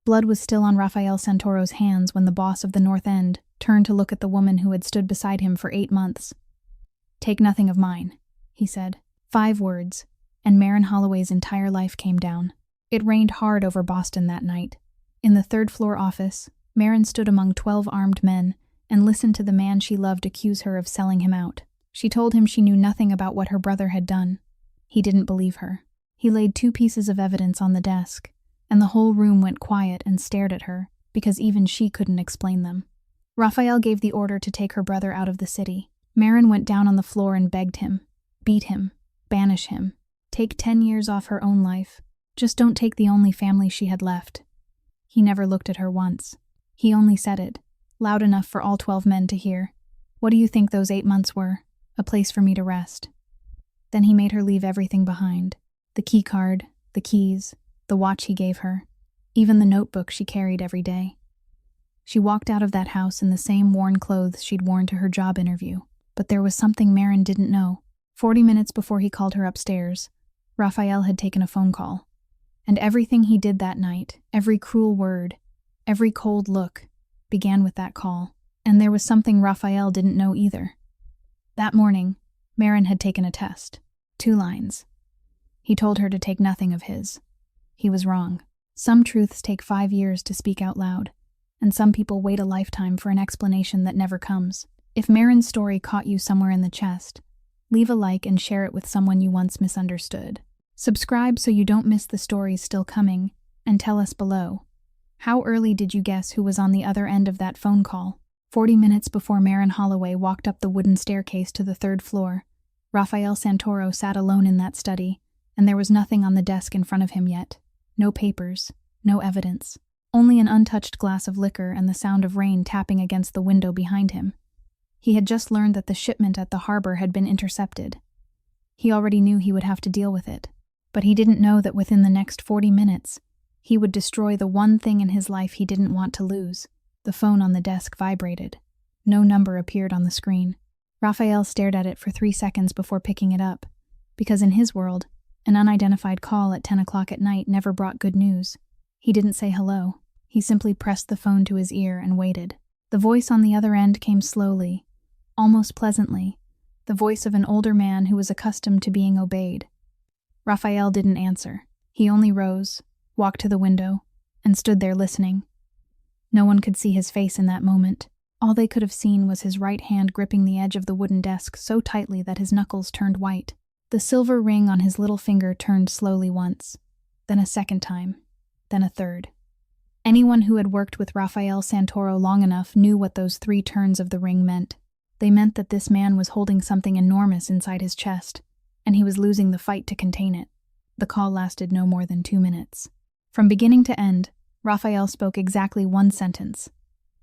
Blood was still on Rafael Santoro's hands when the boss of the North End turned to look at the woman who had stood beside him for 8 months. "Take nothing of mine," he said. 5 words, and Maren Holloway's entire life came down. It rained hard over Boston that night. In the 3rd-floor office, Maren stood among 12 armed men and listened to the man she loved accuse her of selling him out. She told him she knew nothing about what her brother had done. He didn't believe her. He laid 2 pieces of evidence on the desk, and the whole room went quiet and stared at her, because even she couldn't explain them. Rafael gave the order to take her brother out of the city. Maren went down on the floor and begged him, beat him, banish him, take 10 years off her own life. Just don't take the only family she had left. He never looked at her once. He only said it, loud enough for all 12 men to hear. "What do you think those 8 months were? A place for me to rest." Then he made her leave everything behind. The key card, the keys, the watch he gave her, even the notebook she carried every day. She walked out of that house in the same worn clothes she'd worn to her job interview. But there was something Maren didn't know. 40 minutes before he called her upstairs, Rafael had taken a phone call. And everything he did that night, every cruel word, every cold look, began with that call. And there was something Rafael didn't know either. That morning, Maren had taken a test. 2 lines. He told her to take nothing of his. He was wrong. Some truths take 5 years to speak out loud, and some people wait a lifetime for an explanation that never comes. If Maren's story caught you somewhere in the chest, leave a like and share it with someone you once misunderstood. Subscribe so you don't miss the stories still coming, and tell us below. How early did you guess who was on the other end of that phone call? 40 minutes before Maren Holloway walked up the wooden staircase to the 3rd floor, Rafael Santoro sat alone in that study, and there was nothing on the desk in front of him yet. No papers, no evidence. Only an untouched glass of liquor and the sound of rain tapping against the window behind him. He had just learned that the shipment at the harbor had been intercepted. He already knew he would have to deal with it, but he didn't know that within the next 40 minutes, he would destroy the one thing in his life he didn't want to lose. The phone on the desk vibrated. No number appeared on the screen. Rafael stared at it for 3 seconds before picking it up, because in his world, an unidentified call at 10 o'clock at night never brought good news. He didn't say hello. He simply pressed the phone to his ear and waited. The voice on the other end came slowly, almost pleasantly, the voice of an older man who was accustomed to being obeyed. Rafael didn't answer. He only rose, walked to the window, and stood there listening. No one could see his face in that moment. All they could have seen was his right hand gripping the edge of the wooden desk so tightly that his knuckles turned white. The silver ring on his little finger turned slowly once, then a second time, then a third. Anyone who had worked with Rafael Santoro long enough knew what those 3 turns of the ring meant. They meant that this man was holding something enormous inside his chest, and he was losing the fight to contain it. The call lasted no more than 2 minutes. From beginning to end, Rafael spoke exactly 1 sentence,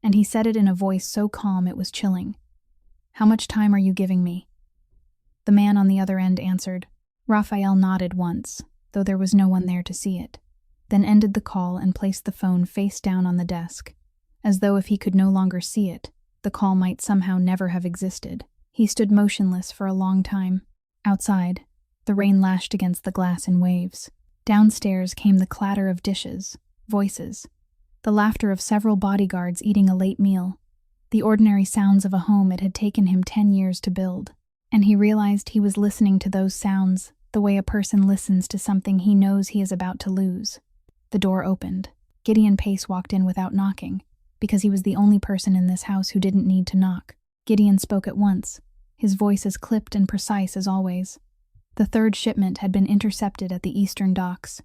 and he said it in a voice so calm it was chilling. "How much time are you giving me?" The man on the other end answered. Rafael nodded once, though there was no one there to see it, then ended the call and placed the phone face down on the desk, as though if he could no longer see it, the call might somehow never have existed. He stood motionless for a long time. Outside, the rain lashed against the glass in waves. Downstairs came the clatter of dishes, voices, the laughter of several bodyguards eating a late meal, the ordinary sounds of a home it had taken him 10 years to build. And he realized he was listening to those sounds the way a person listens to something he knows he is about to lose. The door opened. Gideon Pace walked in without knocking, because he was the only person in this house who didn't need to knock. Gideon spoke at once, his voice as clipped and precise as always. The 3rd shipment had been intercepted at the eastern docks.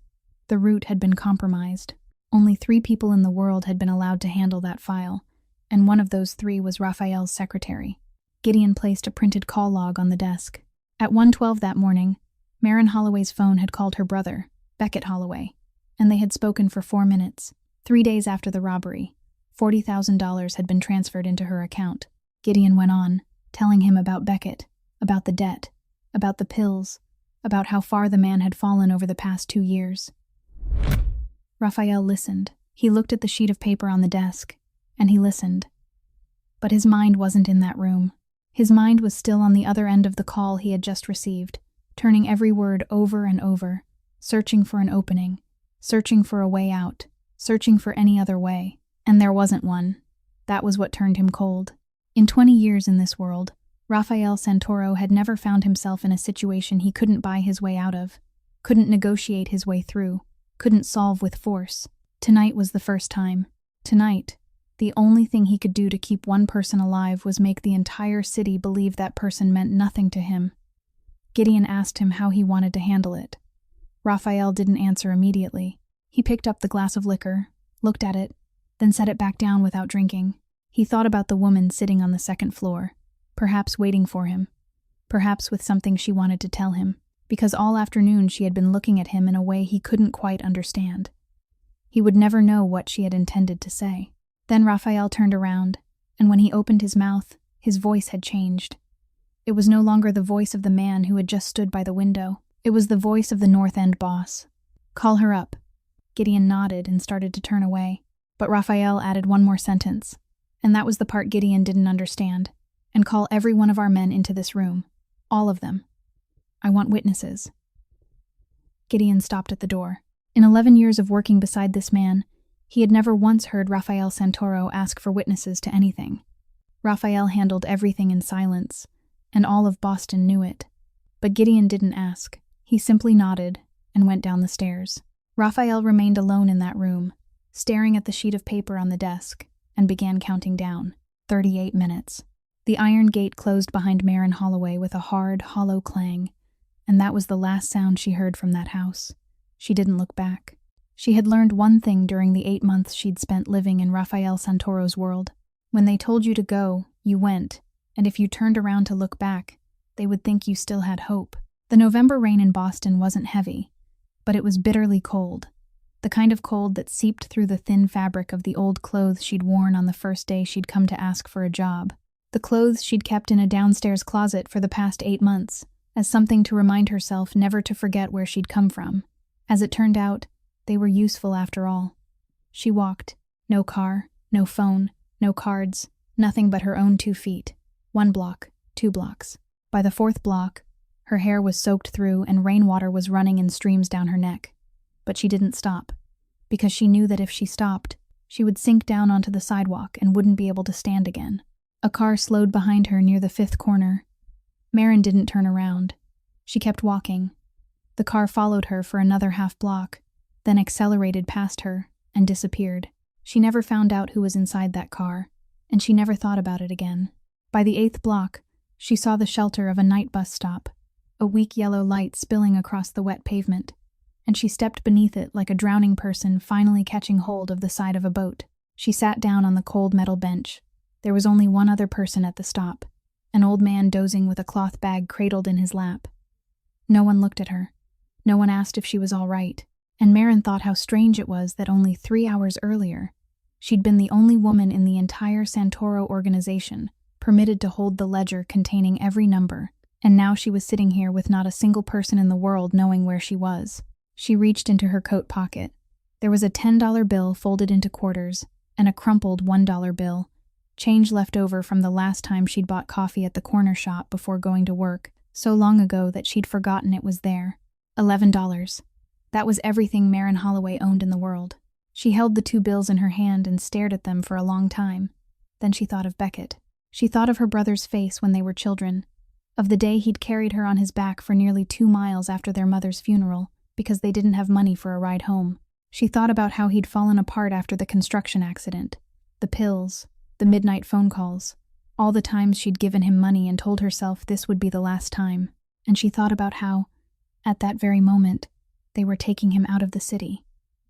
The route had been compromised. Only 3 people in the world had been allowed to handle that file, and one of those 3 was Rafael's secretary. Gideon placed a printed call log on the desk. At 1:12 that morning, Maren Holloway's phone had called her brother, Beckett Holloway, and they had spoken for 4 minutes. 3 days after the robbery, $40,000 had been transferred into her account. Gideon went on, telling him about Beckett, about the debt, about the pills, about how far the man had fallen over the past 2 years. Rafael listened. He looked at the sheet of paper on the desk, and he listened. But his mind wasn't in that room. His mind was still on the other end of the call he had just received, turning every word over and over, searching for an opening, searching for a way out, searching for any other way, and there wasn't one. That was what turned him cold. In 20 years in this world, Rafael Santoro had never found himself in a situation he couldn't buy his way out of, couldn't negotiate his way through, couldn't solve with force. Tonight was the first time. Tonight, the only thing he could do to keep one person alive was make the entire city believe that person meant nothing to him. Gideon asked him how he wanted to handle it. Rafael didn't answer immediately. He picked up the glass of liquor, looked at it, then set it back down without drinking. He thought about the woman sitting on the second floor, perhaps waiting for him, perhaps with something she wanted to tell him, because all afternoon she had been looking at him in a way he couldn't quite understand. He would never know what she had intended to say. Then Rafael turned around, and when he opened his mouth, his voice had changed. It was no longer the voice of the man who had just stood by the window. It was the voice of the North End boss. "Call her up." Gideon nodded and started to turn away, but Rafael added one more sentence, and that was the part Gideon didn't understand. "And call every one of our men into this room. All of them. I want witnesses." Gideon stopped at the door. In 11 years of working beside this man, he had never once heard Rafael Santoro ask for witnesses to anything. Rafael handled everything in silence, and all of Boston knew it. But Gideon didn't ask. He simply nodded and went down the stairs. Rafael remained alone in that room, staring at the sheet of paper on the desk, and began counting down. 38 minutes. The iron gate closed behind Maren Holloway with a hard, hollow clang, and that was the last sound she heard from that house. She didn't look back. She had learned one thing during the 8 months she'd spent living in Rafael Santoro's world. When they told you to go, you went, and if you turned around to look back, they would think you still had hope. The November rain in Boston wasn't heavy, but it was bitterly cold. The kind of cold that seeped through the thin fabric of the old clothes she'd worn on the first day she'd come to ask for a job. The clothes she'd kept in a downstairs closet for the past 8 months, as something to remind herself never to forget where she'd come from. As it turned out, they were useful after all. She walked. No car, no phone, no cards, nothing but her own 2 feet. 1 block, 2 blocks. By the 4th block, her hair was soaked through and rainwater was running in streams down her neck. But she didn't stop, because she knew that if she stopped, she would sink down onto the sidewalk and wouldn't be able to stand again. A car slowed behind her near the 5th corner. Maren didn't turn around. She kept walking. The car followed her for another half block, then accelerated past her and disappeared. She never found out who was inside that car, and she never thought about it again. By the 8th block, she saw the shelter of a night bus stop, a weak yellow light spilling across the wet pavement, and she stepped beneath it like a drowning person finally catching hold of the side of a boat. She sat down on the cold metal bench. There was only one other person at the stop, an old man dozing with a cloth bag cradled in his lap. No one looked at her. No one asked if she was all right, and Maren thought how strange it was that only 3 hours earlier, she'd been the only woman in the entire Santoro organization permitted to hold the ledger containing every number, and now she was sitting here with not a single person in the world knowing where she was. She reached into her coat pocket. There was a $10 bill folded into quarters, and a crumpled $1 bill, change left over from the last time she'd bought coffee at the corner shop before going to work, so long ago that she'd forgotten it was there. $11. That was everything Maren Holloway owned in the world. She held the 2 bills in her hand and stared at them for a long time. Then she thought of Beckett. She thought of her brother's face when they were children, of the day he'd carried her on his back for nearly 2 miles after their mother's funeral because they didn't have money for a ride home. She thought about how he'd fallen apart after the construction accident, the pills, the midnight phone calls, all the times she'd given him money and told herself this would be the last time. And she thought about how, at that very moment, they were taking him out of the city.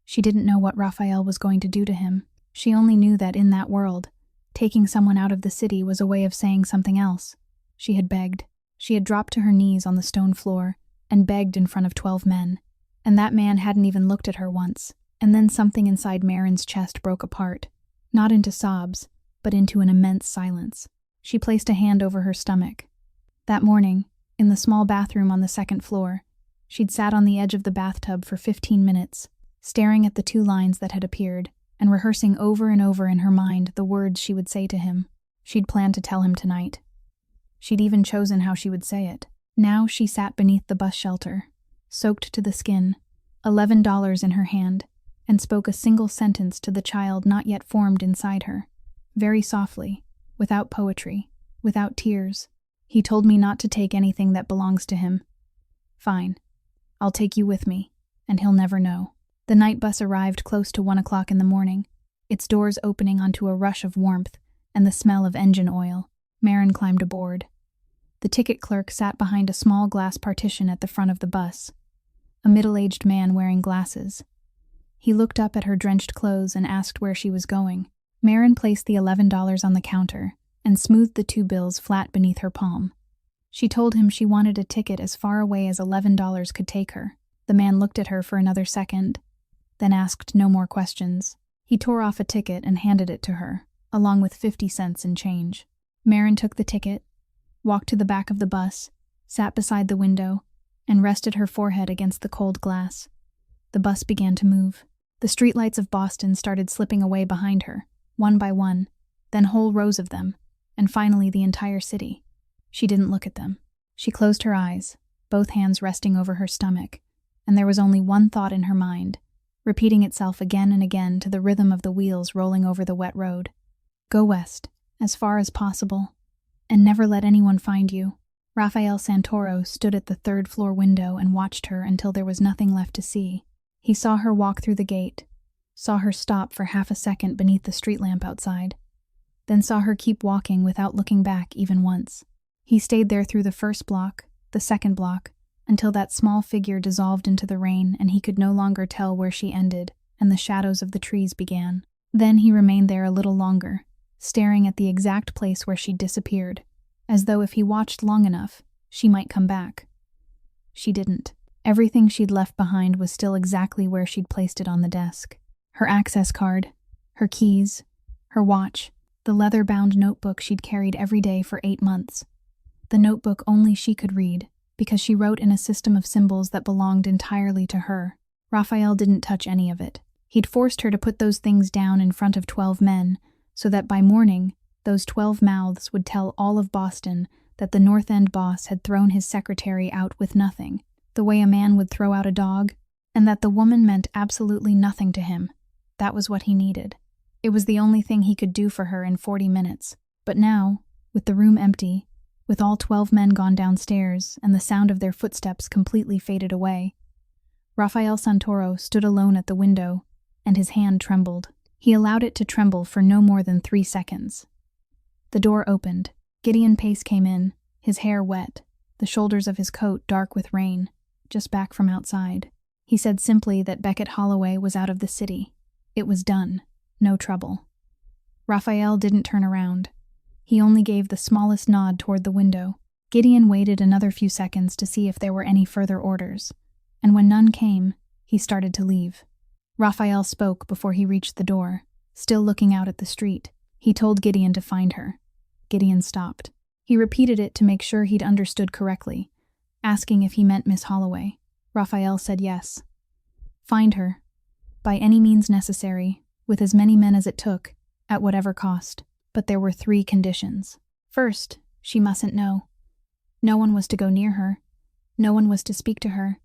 She didn't know what Rafael was going to do to him. She only knew that in that world, taking someone out of the city was a way of saying something else. She had begged. She had dropped to her knees on the stone floor and begged in front of 12 men. And that man hadn't even looked at her once. And then something inside Maren's chest broke apart, not into sobs, but into an immense silence. She placed a hand over her stomach. That morning, in the small bathroom on the 2nd floor, she'd sat on the edge of the bathtub for 15 minutes, staring at the 2 lines that had appeared, and rehearsing over and over in her mind the words she would say to him. She'd planned to tell him tonight. She'd even chosen how she would say it. Now she sat beneath the bus shelter, soaked to the skin, $11 in her hand, and spoke a single sentence to the child not yet formed inside her. Very softly, without poetry, without tears. He told me not to take anything that belongs to him. Fine. I'll take you with me, and he'll never know. The night bus arrived close to 1 o'clock in the morning, its doors opening onto a rush of warmth and the smell of engine oil. Maren climbed aboard. The ticket clerk sat behind a small glass partition at the front of the bus, a middle-aged man wearing glasses. He looked up at her drenched clothes and asked where she was going. Maren placed the $11 on the counter and smoothed the 2 bills flat beneath her palm. She told him she wanted a ticket as far away as $11 could take her. The man looked at her for another second, then asked no more questions. He tore off a ticket and handed it to her, along with 50 cents in change. Maren took the ticket, walked to the back of the bus, sat beside the window, and rested her forehead against the cold glass. The bus began to move. The streetlights of Boston started slipping away behind her, one by one, then whole rows of them, and finally the entire city. She didn't look at them. She closed her eyes, both hands resting over her stomach, and there was only one thought in her mind, repeating itself again and again to the rhythm of the wheels rolling over the wet road. Go west, as far as possible, and never let anyone find you. Rafael Santoro stood at the 3rd-floor window and watched her until there was nothing left to see. He saw her walk through the gate, saw her stop for half a second beneath the street lamp outside, then saw her keep walking without looking back even once. He stayed there through the 1st block, the 2nd block, until that small figure dissolved into the rain and he could no longer tell where she ended and the shadows of the trees began. Then he remained there a little longer, staring at the exact place where she'd disappeared, as though if he watched long enough, she might come back. She didn't. Everything she'd left behind was still exactly where she'd placed it on the desk. Her access card, her keys, her watch, the leather-bound notebook she'd carried every day for 8 months. The notebook only she could read, because she wrote in a system of symbols that belonged entirely to her. Raphael didn't touch any of it. He'd forced her to put those things down in front of 12 men, so that by morning, those 12 mouths would tell all of Boston that the North End boss had thrown his secretary out with nothing, the way a man would throw out a dog, and that the woman meant absolutely nothing to him. That was what he needed. It was the only thing he could do for her in 40 minutes. But now, with the room empty, with all 12 men gone downstairs and the sound of their footsteps completely faded away, Rafael Santoro stood alone at the window, and his hand trembled. He allowed it to tremble for no more than 3 seconds. The door opened. Gideon Pace came in, his hair wet, the shoulders of his coat dark with rain, just back from outside. He said simply that Beckett Holloway was out of the city. It was done. No trouble. Raphael didn't turn around. He only gave the smallest nod toward the window. Gideon waited another few seconds to see if there were any further orders, and when none came, he started to leave. Raphael spoke before he reached the door, still looking out at the street. He told Gideon to find her. Gideon stopped. He repeated it to make sure he'd understood correctly, asking if he meant Miss Holloway. Raphael said yes. Find her, by any means necessary, with as many men as it took, at whatever cost. But there were 3 conditions. First, she mustn't know. No one was to go near her, no one was to speak to her,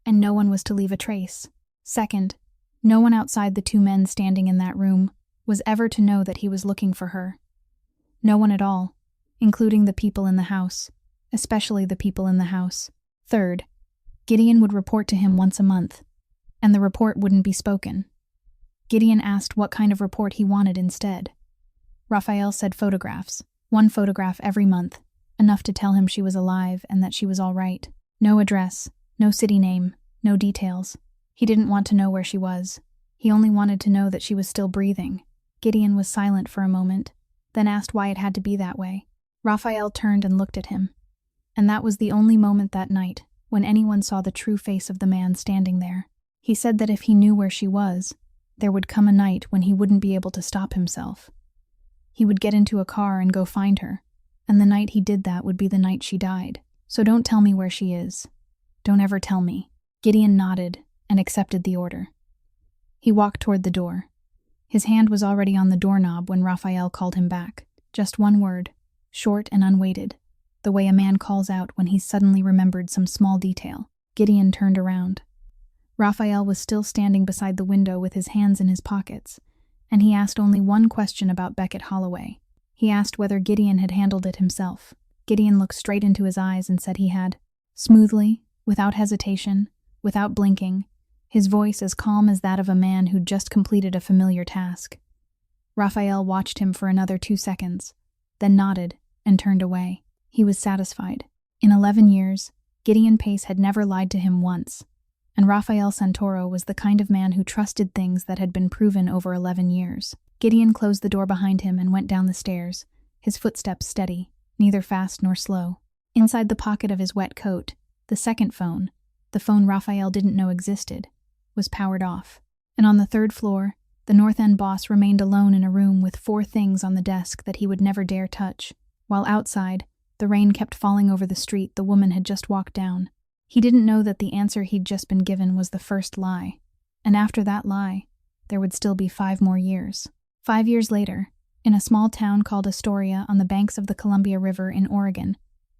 and no one was to leave a trace. Second, no one outside the 2 men standing in that room was ever to know that he was looking for her. No one at all, including the people in the house, especially the people in the house. Third, Gideon would report to him once a month, and the report wouldn't be spoken. Gideon asked what kind of report he wanted instead. Raphael said photographs, 1 photograph every month, enough to tell him she was alive and that she was all right. No address, no city name, no details. He didn't want to know where she was. He only wanted to know that she was still breathing. Gideon was silent for a moment, then asked why it had to be that way. Raphael turned and looked at him, and that was the only moment that night when anyone saw the true face of the man standing there. He said that if he knew where she was, there would come a night when he wouldn't be able to stop himself. He would get into a car and go find her, and the night he did that would be the night she died. So don't tell me where she is. Don't ever tell me. Gideon nodded and accepted the order. He walked toward the door. His hand was already on the doorknob when Raphael called him back. Just 1 word, short and unweighted, the way a man calls out when he's suddenly remembered some small detail. Gideon turned around. Raphael was still standing beside the window with his hands in his pockets, and he asked only one question about Beckett Holloway. He asked whether Gideon had handled it himself. Gideon looked straight into his eyes and said he had. Smoothly, without hesitation, without blinking, his voice as calm as that of a man who'd just completed a familiar task. Raphael watched him for another 2 seconds, then nodded and turned away. He was satisfied. In 11 years, Gideon Pace had never lied to him once, and Raphael Santoro was the kind of man who trusted things that had been proven over 11 years. Gideon closed the door behind him and went down the stairs, his footsteps steady, neither fast nor slow. Inside the pocket of his wet coat, the second phone, the phone Raphael didn't know existed, was powered off. And on the 3rd floor, the North End boss remained alone in a room with 4 things on the desk that he would never dare touch, while outside, the rain kept falling over the street the woman had just walked down. He didn't know that the answer he'd just been given was the first lie, and after that lie, there would still be 5 more years. 5 years later, in a small town called Astoria on the banks of the Columbia River in Oregon,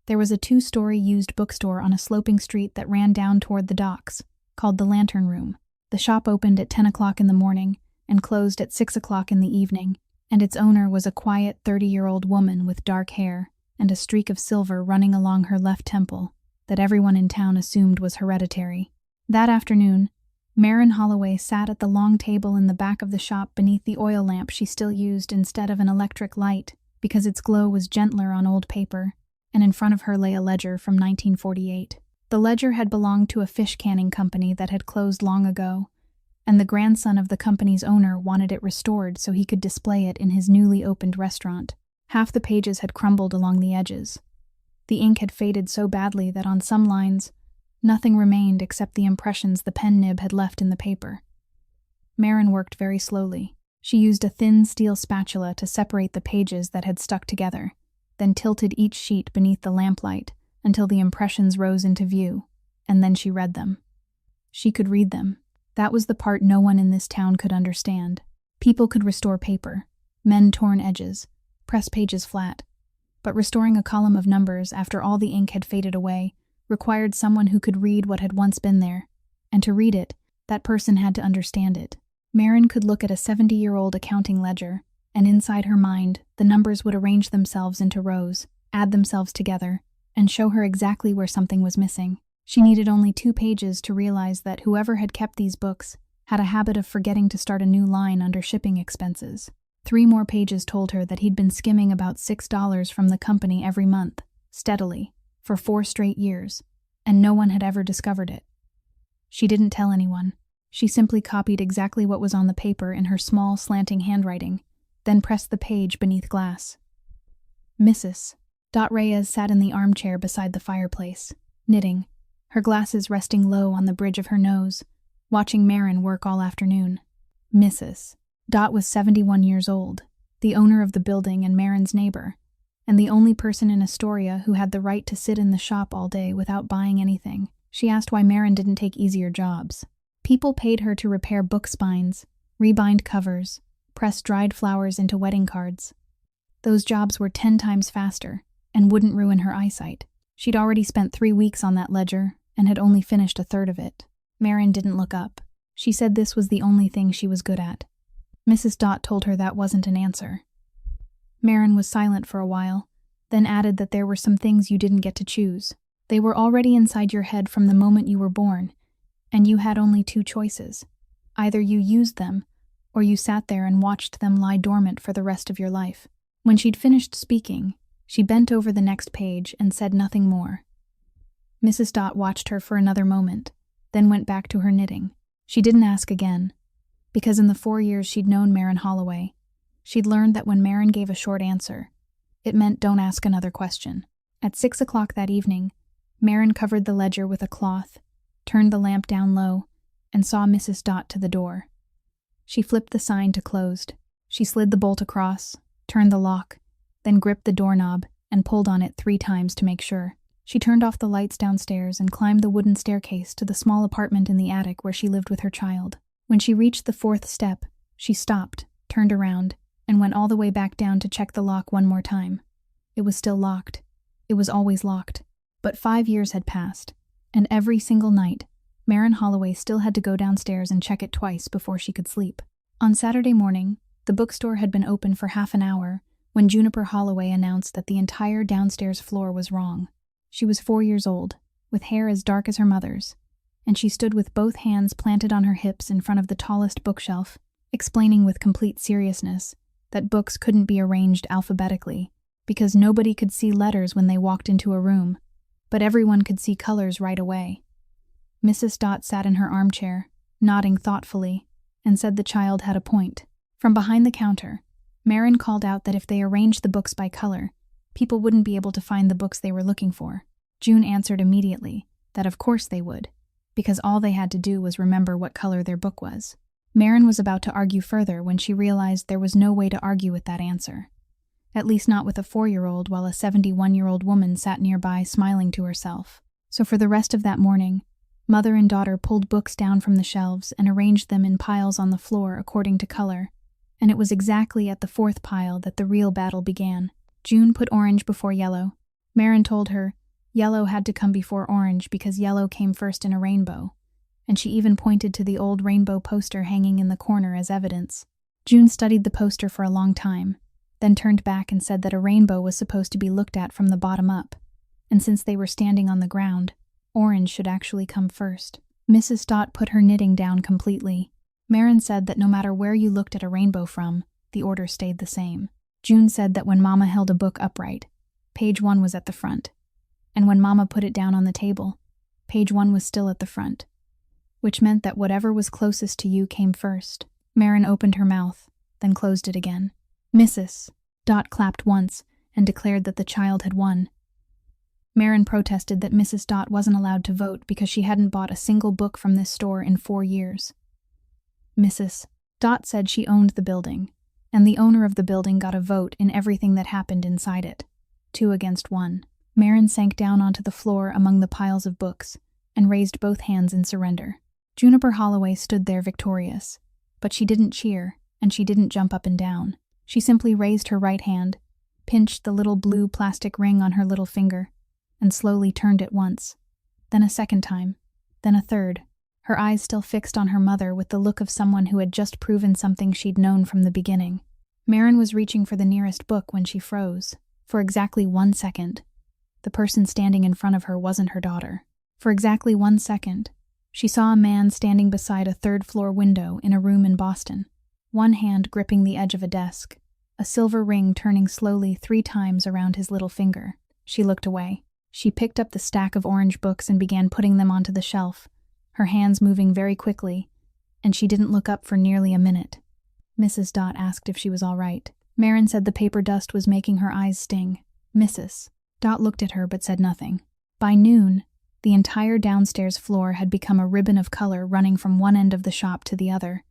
there was a 2-story used bookstore on a sloping street that ran down toward the docks, called the Lantern Room. The shop opened at 10 o'clock in the morning and closed at 6 o'clock in the evening, and its owner was a quiet 30-year-old woman with dark hair and a streak of silver running along her left temple that everyone in town assumed was hereditary. That afternoon, Marin Holloway sat at the long table in the back of the shop beneath the oil lamp she still used instead of an electric light because its glow was gentler on old paper, and in front of her lay a ledger from 1948. The ledger had belonged to a fish canning company that had closed long ago, and the grandson of the company's owner wanted it restored so he could display it in his newly opened restaurant. Half the pages had crumbled along the edges. The ink had faded so badly that on some lines, nothing remained except the impressions the pen nib had left in the paper. Marin worked very slowly. She used a thin steel spatula to separate the pages that had stuck together, then tilted each sheet beneath the lamplight until the impressions rose into view, and then she read them. She could read them. That was the part no one in this town could understand. People could restore paper, mend torn edges, press pages flat, but restoring a column of numbers after all the ink had faded away required someone who could read what had once been there, and to read it, that person had to understand it. Marin could look at a 70-year-old accounting ledger, and inside her mind, the numbers would arrange themselves into rows, add themselves together, and show her exactly where something was missing. She needed only 2 pages to realize that whoever had kept these books had a habit of forgetting to start a new line under shipping expenses. 3 more pages told her that he'd been skimming about $6 from the company every month, steadily, for 4 straight years, and no one had ever discovered it. She didn't tell anyone. She simply copied exactly what was on the paper in her small, slanting handwriting, then pressed the page beneath glass. Mrs. Reyes sat in the armchair beside the fireplace, knitting, her glasses resting low on the bridge of her nose, watching Marin work all afternoon. Mrs. Dot was 71 years old, the owner of the building and Marin's neighbor, and the only person in Astoria who had the right to sit in the shop all day without buying anything. She asked why Marin didn't take easier jobs. People paid her to repair book spines, rebind covers, press dried flowers into wedding cards. Those jobs were 10 times faster and wouldn't ruin her eyesight. She'd already spent 3 weeks on that ledger and had only finished a third of it. Marin didn't look up. She said this was the only thing she was good at. Mrs. Dot told her that wasn't an answer. Marin was silent for a while, then added that there were some things you didn't get to choose. They were already inside your head from the moment you were born, and you had only 2 choices. Either you used them, or you sat there and watched them lie dormant for the rest of your life. When she'd finished speaking, she bent over the next page and said nothing more. Mrs. Dot watched her for another moment, then went back to her knitting. She didn't ask again, because in the 4 years she'd known Marin Holloway, she'd learned that when Marin gave a short answer, it meant don't ask another question. At 6 o'clock that evening, Marin covered the ledger with a cloth, turned the lamp down low, and saw Mrs. Dot to the door. She flipped the sign to closed. She slid the bolt across, turned the lock, then gripped the doorknob and pulled on it 3 times to make sure. She turned off the lights downstairs and climbed the wooden staircase to the small apartment in the attic where she lived with her child. When she reached the 4th step, she stopped, turned around, and went all the way back down to check the lock one more time. It was still locked. It was always locked. But 5 years had passed, and every single night, Marin Holloway still had to go downstairs and check it twice before she could sleep. On Saturday morning, the bookstore had been open for half an hour when Juniper Holloway announced that the entire downstairs floor was wrong. She was 4 years old, with hair as dark as her mother's, and she stood with both hands planted on her hips in front of the tallest bookshelf, explaining with complete seriousness that books couldn't be arranged alphabetically because nobody could see letters when they walked into a room, but everyone could see colors right away. Mrs. Dot sat in her armchair, nodding thoughtfully, and said the child had a point. From behind the counter, Marin called out that if they arranged the books by color, people wouldn't be able to find the books they were looking for. June answered immediately that of course they would, because all they had to do was remember what color their book was. Marin was about to argue further when she realized there was no way to argue with that answer. At least not with a 4-year-old while a 71-year-old woman sat nearby smiling to herself. So for the rest of that morning, mother and daughter pulled books down from the shelves and arranged them in piles on the floor according to color, and it was exactly at the 4th pile that the real battle began. June put orange before yellow. Marin told her yellow had to come before orange because yellow came first in a rainbow, and she even pointed to the old rainbow poster hanging in the corner as evidence. June studied the poster for a long time, then turned back and said that a rainbow was supposed to be looked at from the bottom up, and since they were standing on the ground, orange should actually come first. Mrs. Dot put her knitting down completely. Marin said that no matter where you looked at a rainbow from, the order stayed the same. June said that when Mama held a book upright, page 1 was at the front, and when Mama put it down on the table, page 1 was still at the front, which meant that whatever was closest to you came first. Marin opened her mouth, then closed it again. Mrs. Dot clapped once and declared that the child had won. Marin protested that Mrs. Dot wasn't allowed to vote because she hadn't bought a single book from this store in 4 years. Mrs. Dot said she owned the building, and the owner of the building got a vote in everything that happened inside it. 2 against 1. Marin sank down onto the floor among the piles of books and raised both hands in surrender. Juniper Holloway stood there victorious, but she didn't cheer and she didn't jump up and down. She simply raised her right hand, pinched the little blue plastic ring on her little finger, and slowly turned it once, then a second time, then a third, her eyes still fixed on her mother with the look of someone who had just proven something she'd known from the beginning. Marin was reaching for the nearest book when she froze. For exactly 1 second, the person standing in front of her wasn't her daughter. For exactly 1 second, she saw a man standing beside a 3rd-floor window in a room in Boston, one hand gripping the edge of a desk, a silver ring turning slowly 3 times around his little finger. She looked away. She picked up the stack of orange books and began putting them onto the shelf, her hands moving very quickly, and she didn't look up for nearly a minute. Mrs. Dot asked if she was all right. Marin said the paper dust was making her eyes sting. Mrs. Dot looked at her but said nothing. By noon, the entire downstairs floor had become a ribbon of color running from one end of the shop to the other.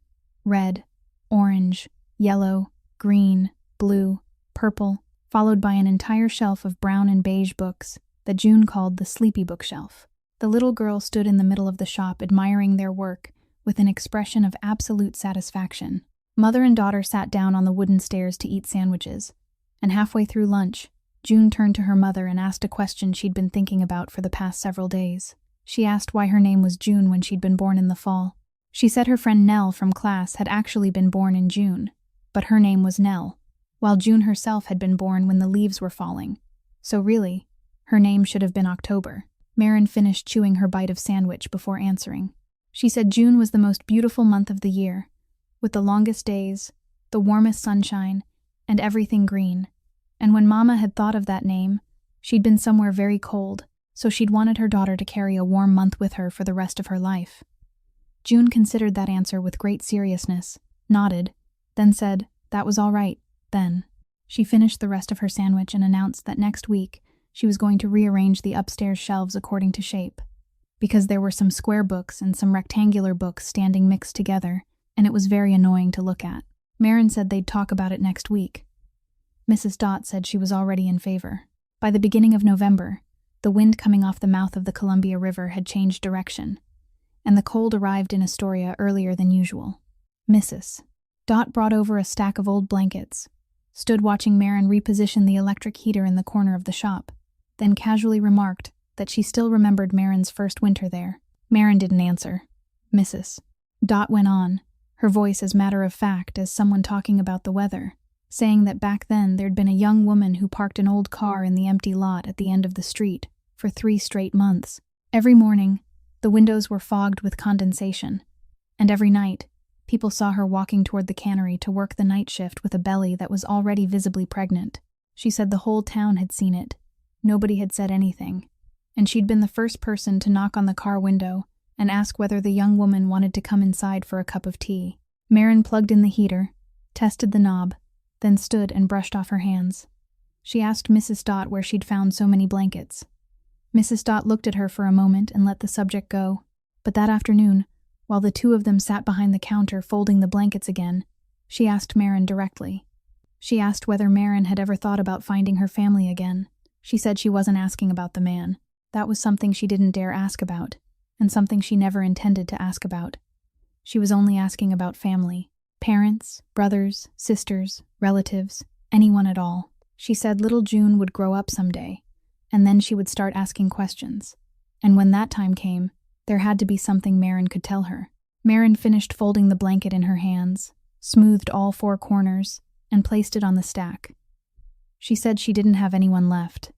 Red, orange, yellow, green, blue, purple, followed by an entire shelf of brown and beige books that June called the sleepy bookshelf. The little girl stood in the middle of the shop admiring their work with an expression of absolute satisfaction. Mother and daughter sat down on the wooden stairs to eat sandwiches, and halfway through lunch, June turned to her mother and asked a question she'd been thinking about for the past several days. She asked why her name was June when she'd been born in the fall. She said her friend Nell from class had actually been born in June, but her name was Nell, while June herself had been born when the leaves were falling. So really, her name should have been October. Marin finished chewing her bite of sandwich before answering. She said June was the most beautiful month of the year, with the longest days, the warmest sunshine, and everything green. And when Mama had thought of that name, she'd been somewhere very cold, so she'd wanted her daughter to carry a warm month with her for the rest of her life. June considered that answer with great seriousness, nodded, then said that was all right, then. She finished the rest of her sandwich and announced that next week she was going to rearrange the upstairs shelves according to shape, because there were some square books and some rectangular books standing mixed together, and it was very annoying to look at. Marin said they'd talk about it next week. Mrs. Dot said she was already in favor. By the beginning of November, the wind coming off the mouth of the Columbia River had changed direction, and the cold arrived in Astoria earlier than usual. Mrs. Dot brought over a stack of old blankets, stood watching Marin reposition the electric heater in the corner of the shop, then casually remarked that she still remembered Marin's first winter there. Marin didn't answer. Mrs. Dot went on, her voice as matter-of-fact as someone talking about the weather, saying that back then there'd been a young woman who parked an old car in the empty lot at the end of the street for 3 straight months. Every morning, the windows were fogged with condensation, and every night, people saw her walking toward the cannery to work the night shift with a belly that was already visibly pregnant. She said the whole town had seen it. Nobody had said anything, and she'd been the first person to knock on the car window and ask whether the young woman wanted to come inside for a cup of tea. Marin plugged in the heater, tested the knob, then stood and brushed off her hands. She asked Mrs. Dot where she'd found so many blankets. Mrs. Dot looked at her for a moment and let the subject go, but that afternoon, while the two of them sat behind the counter folding the blankets again, she asked Marin directly. She asked whether Marin had ever thought about finding her family again. She said she wasn't asking about the man. That was something she didn't dare ask about, and something she never intended to ask about. She was only asking about family. Parents, brothers, sisters, relatives, anyone at all. She said little June would grow up someday, and then she would start asking questions. And when that time came, there had to be something Marin could tell her. Marin finished folding the blanket in her hands, smoothed all 4 corners, and placed it on the stack. She said she didn't have anyone left.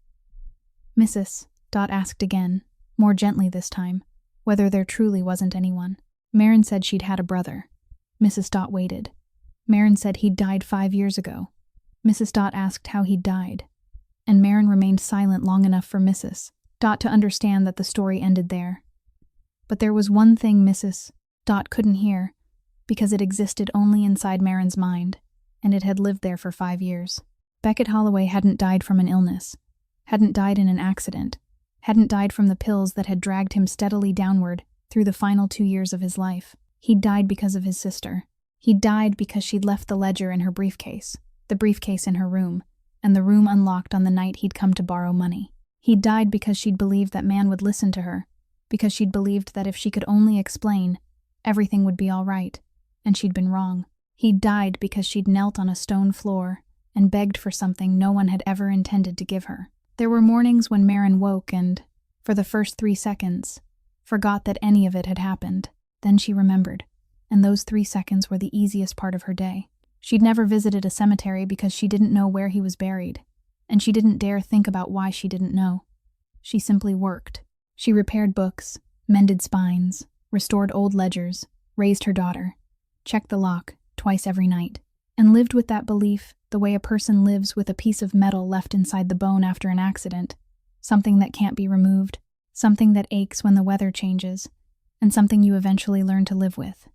Mrs. Dot asked again, more gently this time, whether there truly wasn't anyone. Marin said she'd had a brother. Mrs. Dot waited. Marin said he'd died 5 years ago. Mrs. Dot asked how he'd died, and Marin remained silent long enough for Mrs. Dot to understand that the story ended there. But there was one thing Mrs. Dot couldn't hear, because it existed only inside Marin's mind, and it had lived there for 5 years. Beckett Holloway hadn't died from an illness, hadn't died in an accident, hadn't died from the pills that had dragged him steadily downward through the final 2 years of his life. He'd died because of his sister. He died because she'd left the ledger in her briefcase, the briefcase in her room, and the room unlocked on the night he'd come to borrow money. He died because she'd believed that man would listen to her, because she'd believed that if she could only explain, everything would be all right, and she'd been wrong. He died because she'd knelt on a stone floor and begged for something no one had ever intended to give her. There were mornings when Marin woke and, for the first 3 seconds, forgot that any of it had happened. Then she remembered, and those 3 seconds were the easiest part of her day. She'd never visited a cemetery because she didn't know where he was buried, and she didn't dare think about why she didn't know. She simply worked. She repaired books, mended spines, restored old ledgers, raised her daughter, checked the lock twice every night, and lived with that belief the way a person lives with a piece of metal left inside the bone after an accident, something that can't be removed, something that aches when the weather changes, and something you eventually learn to live with.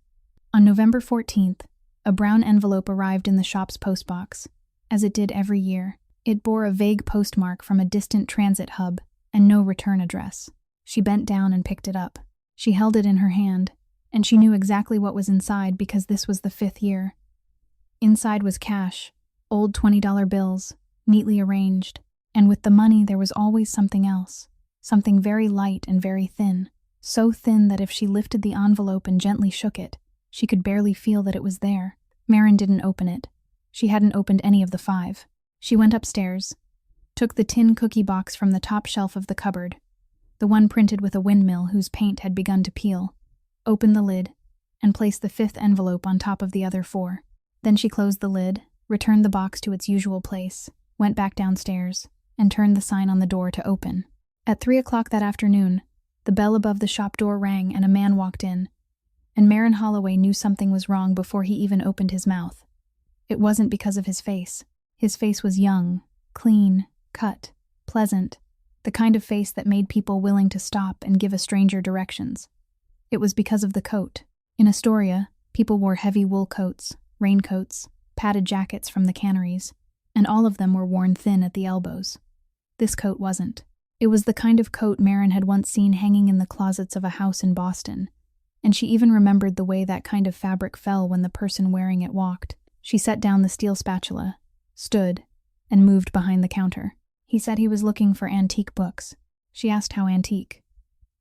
On November 14th, a brown envelope arrived in the shop's postbox, as it did every year. It bore a vague postmark from a distant transit hub and no return address. She bent down and picked it up. She held it in her hand, and she knew exactly what was inside because this was the 5th year. Inside was cash, old $20 bills, neatly arranged, and with the money there was always something else, something very light and very thin, so thin that if she lifted the envelope and gently shook it, she could barely feel that it was there. Marin didn't open it. She hadn't opened any of the 5. She went upstairs, took the tin cookie box from the top shelf of the cupboard, the one printed with a windmill whose paint had begun to peel, opened the lid, and placed the 5th envelope on top of the other 4. Then she closed the lid, returned the box to its usual place, went back downstairs, and turned the sign on the door to open. At 3 o'clock that afternoon, the bell above the shop door rang and a man walked in, and Marin Holloway knew something was wrong before he even opened his mouth. It wasn't because of his face. His face was young, clean, cut, pleasant, the kind of face that made people willing to stop and give a stranger directions. It was because of the coat. In Astoria, people wore heavy wool coats, raincoats, padded jackets from the canneries, and all of them were worn thin at the elbows. This coat wasn't. It was the kind of coat Marin had once seen hanging in the closets of a house in Boston, and she even remembered the way that kind of fabric fell when the person wearing it walked. She set down the steel spatula, stood, and moved behind the counter. He said he was looking for antique books. She asked how antique.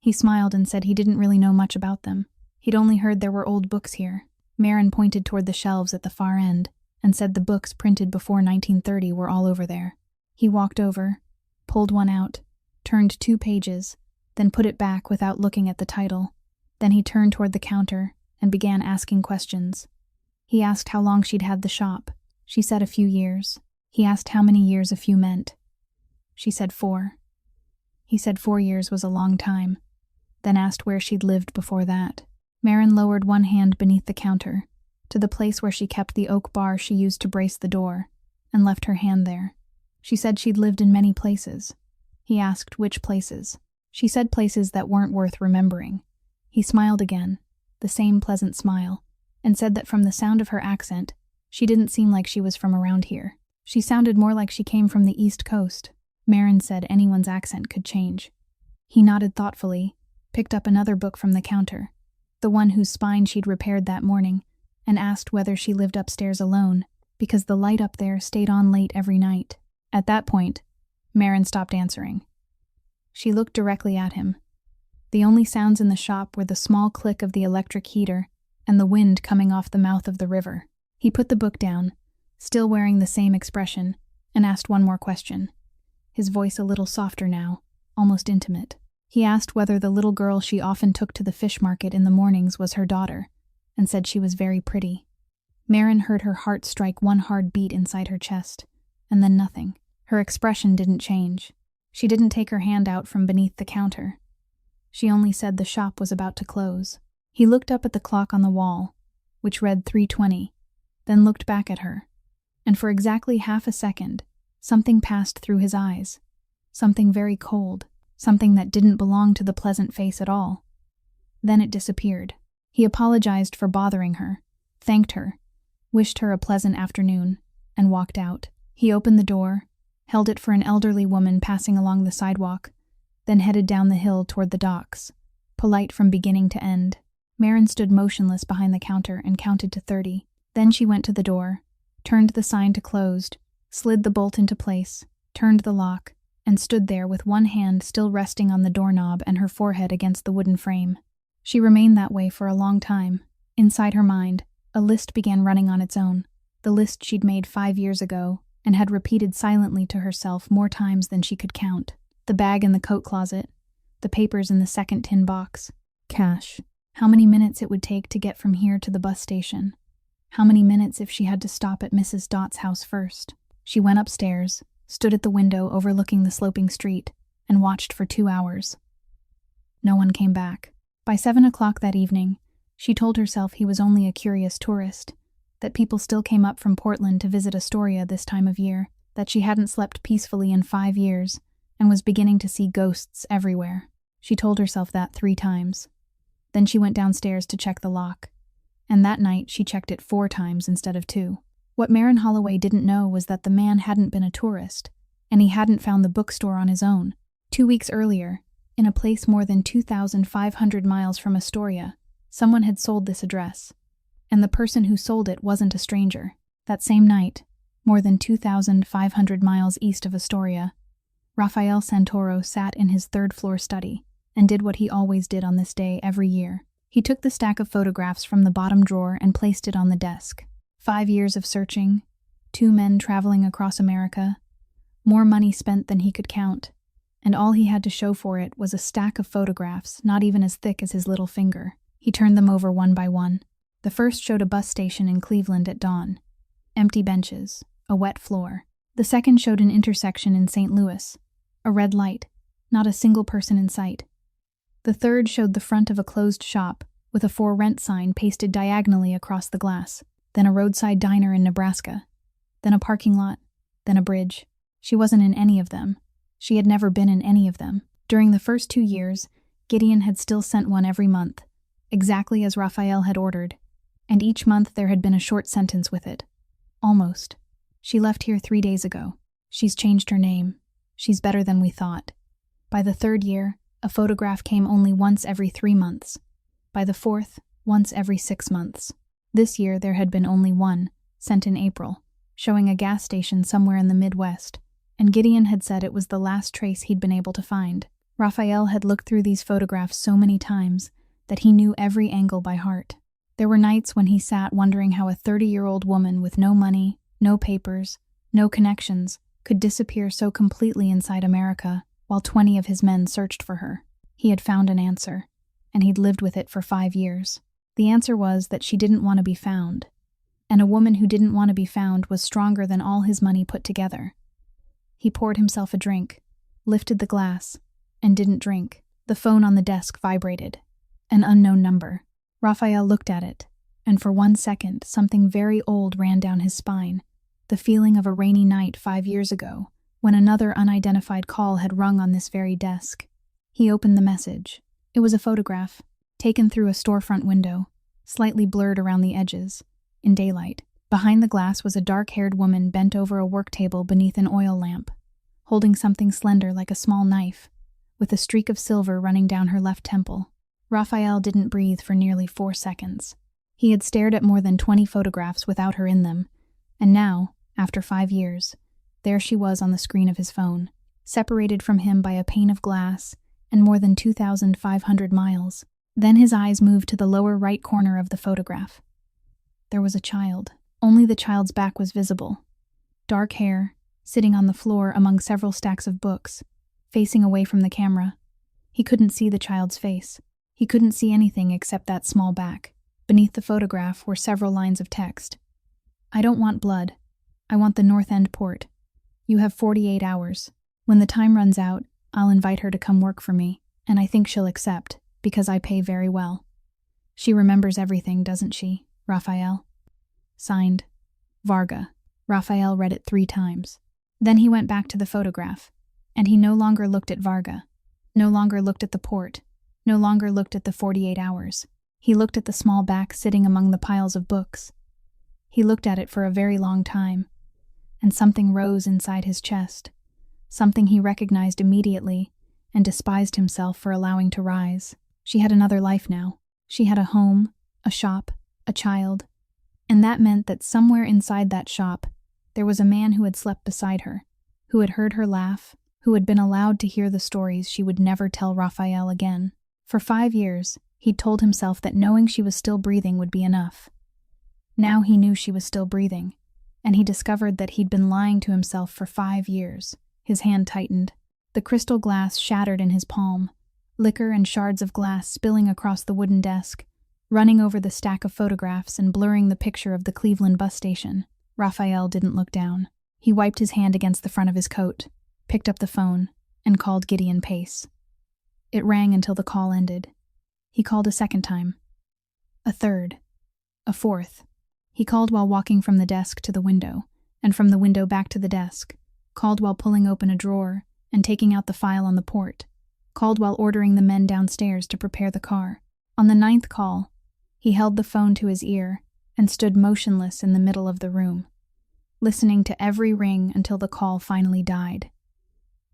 He smiled and said he didn't really know much about them. He'd only heard there were old books here. Marin pointed toward the shelves at the far end and said the books printed before 1930 were all over there. He walked over, pulled one out, turned 2 pages, then put it back without looking at the title. Then he turned toward the counter and began asking questions. He asked how long she'd had the shop. She said a few years. He asked how many years a few meant. She said 4. He said 4 years was a long time, then asked where she'd lived before that. Maren lowered one hand beneath the counter, to the place where she kept the oak bar she used to brace the door, and left her hand there. She said she'd lived in many places. He asked which places. She said places that weren't worth remembering. He smiled again, the same pleasant smile, and said that from the sound of her accent, she didn't seem like she was from around here. She sounded more like she came from the East Coast. Maren said anyone's accent could change. He nodded thoughtfully, picked up another book from the counter, the one whose spine she'd repaired that morning, and asked whether she lived upstairs alone, because the light up there stayed on late every night. At that point, Maren stopped answering. She looked directly at him. The only sounds in the shop were the small click of the electric heater and the wind coming off the mouth of the river. He put the book down, still wearing the same expression, and asked one more question, his voice a little softer now, almost intimate. He asked whether the little girl she often took to the fish market in the mornings was her daughter, and said she was very pretty. Maren heard her heart strike one hard beat inside her chest, and then nothing. Her expression didn't change. She didn't take her hand out from beneath the counter. She only said the shop was about to close. He looked up at the clock on the wall, which read 3:20, then looked back at her, and for exactly half a second, something passed through his eyes. Something very cold, something that didn't belong to the pleasant face at all. Then it disappeared. He apologized for bothering her, thanked her, wished her a pleasant afternoon, and walked out. He opened the door, held it for an elderly woman passing along the sidewalk, then headed down the hill toward the docks, polite from beginning to end. Maren stood motionless behind the counter and counted to 30. Then she went to the door, turned the sign to closed, slid the bolt into place, turned the lock, and stood there with one hand still resting on the doorknob and her forehead against the wooden frame. She remained that way for a long time. Inside her mind, a list began running on its own, the list she'd made 5 years ago and had repeated silently to herself more times than she could count. The bag in the coat closet, the papers in the second tin box, cash. How many minutes it would take to get from here to the bus station. How many minutes if she had to stop at Mrs. Dott's house first. She went upstairs, stood at the window overlooking the sloping street, and watched for 2 hours. No one came back. By 7 o'clock that evening, she told herself he was only a curious tourist, that people still came up from Portland to visit Astoria this time of year, that she hadn't slept peacefully in 5 years, and was beginning to see ghosts everywhere. She told herself that 3 times. Then she went downstairs to check the lock, and that night she checked it 4 times instead of 2. What Maren Holloway didn't know was that the man hadn't been a tourist, and he hadn't found the bookstore on his own. 2 weeks earlier, in a place more than 2,500 miles from Astoria, someone had sold this address, and the person who sold it wasn't a stranger. That same night, more than 2,500 miles east of Astoria, Rafael Santoro sat in his third-floor study and did what he always did on this day every year. He took the stack of photographs from the bottom drawer and placed it on the desk. 5 years of searching, 2 men traveling across America, more money spent than he could count, and all he had to show for it was a stack of photographs not even as thick as his little finger. He turned them over one by one. The first showed a bus station in Cleveland at dawn. Empty benches, a wet floor. The second showed an intersection in St. Louis. A red light, not a single person in sight. The third showed the front of a closed shop with a for rent sign pasted diagonally across the glass, then a roadside diner in Nebraska, then a parking lot, then a bridge. She wasn't in any of them. She had never been in any of them. During the first 2 years, Gideon had still sent one every month, exactly as Raphael had ordered, and each month there had been a short sentence with it. Almost. She left here 3 days ago. She's changed her name. She's better than we thought. By the 3rd year, a photograph came only once every 3 months. By the 4th, once every 6 months. This year there had been only one, sent in April, showing a gas station somewhere in the Midwest, and Gideon had said it was the last trace he'd been able to find. Raphael had looked through these photographs so many times that he knew every angle by heart. There were nights when he sat wondering how a 30-year-old woman with no money, no papers, no connections, could disappear so completely inside America while 20 of his men searched for her. He had found an answer. and he'd lived with it for 5 years. The answer was that she didn't want to be found, and a woman who didn't want to be found was stronger than all his money put together. He poured himself a drink, lifted the glass, and didn't drink. The phone on the desk vibrated. An unknown number. Raphael looked at it, and for 1 second something very old ran down his spine, the feeling of a rainy night 5 years ago, when another unidentified call had rung on this very desk. He opened the message. It was a photograph, taken through a storefront window, slightly blurred around the edges, in daylight. Behind the glass was a dark-haired woman bent over a work table beneath an oil lamp, holding something slender like a small knife, with a streak of silver running down her left temple. Raphael didn't breathe for nearly 4 seconds. He had stared at more than 20 photographs without her in them, and now, after 5 years, there she was on the screen of his phone, separated from him by a pane of glass and more than 2,500 miles. Then his eyes moved to the lower right corner of the photograph. There was a child. Only the child's back was visible. Dark hair, sitting on the floor among several stacks of books, facing away from the camera. He couldn't see the child's face. He couldn't see anything except that small back. Beneath the photograph were several lines of text. "I don't want blood. I want the North End port. You have 48 hours. When the time runs out, I'll invite her to come work for me, and I think she'll accept, because I pay very well. She remembers everything, doesn't she, Raphael?" Signed, Varga. Raphael read it 3 times. Then he went back to the photograph, and he no longer looked at Varga, no longer looked at the port, no longer looked at the 48 hours. He looked at the small back sitting among the piles of books. He looked at it for a very long time, and something rose inside his chest, something he recognized immediately and despised himself for allowing to rise. She had another life now. She had a home, a shop, a child, and that meant that somewhere inside that shop there was a man who had slept beside her, who had heard her laugh, who had been allowed to hear the stories she would never tell Raphael again. For 5 years, he'd told himself that knowing she was still breathing would be enough. Now he knew she was still breathing, and he discovered that he'd been lying to himself for 5 years. His hand tightened. The crystal glass shattered in his palm, liquor and shards of glass spilling across the wooden desk, running over the stack of photographs and blurring the picture of the Cleveland bus station. Raphael didn't look down. He wiped his hand against the front of his coat, picked up the phone, and called Gideon Pace. It rang until the call ended. He called a second time. A third. A fourth. He called while walking from the desk to the window, and from the window back to the desk, called while pulling open a drawer and taking out the file on the port, called while ordering the men downstairs to prepare the car. On the 9th call, he held the phone to his ear and stood motionless in the middle of the room, listening to every ring until the call finally died.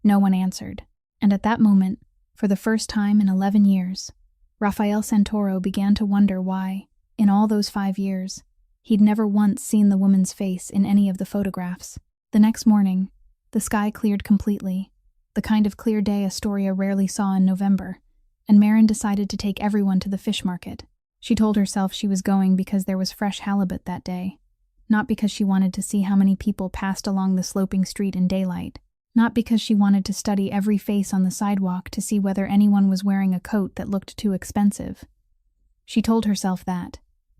No one answered, and at that moment, for the first time in 11 years, Raphael Santoro began to wonder why, in all those 5 years, he'd never once seen the woman's face in any of the photographs. The next morning, the sky cleared completely, the kind of clear day Astoria rarely saw in November, and Marin decided to take everyone to the fish market. She told herself she was going because there was fresh halibut that day, not because she wanted to see how many people passed along the sloping street in daylight, not because she wanted to study every face on the sidewalk to see whether anyone was wearing a coat that looked too expensive. She told herself that,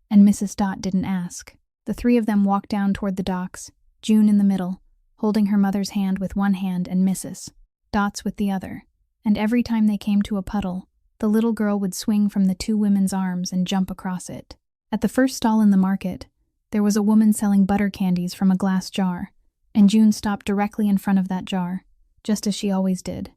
and Mrs. Dot didn't ask. The 3 of them walked down toward the docks, June in the middle, holding her mother's hand with one hand and Mrs. Dot's with the other, and every time they came to a puddle, the little girl would swing from the 2 women's arms and jump across it. At the first stall in the market, there was a woman selling butter candies from a glass jar, and June stopped directly in front of that jar, just as she always did.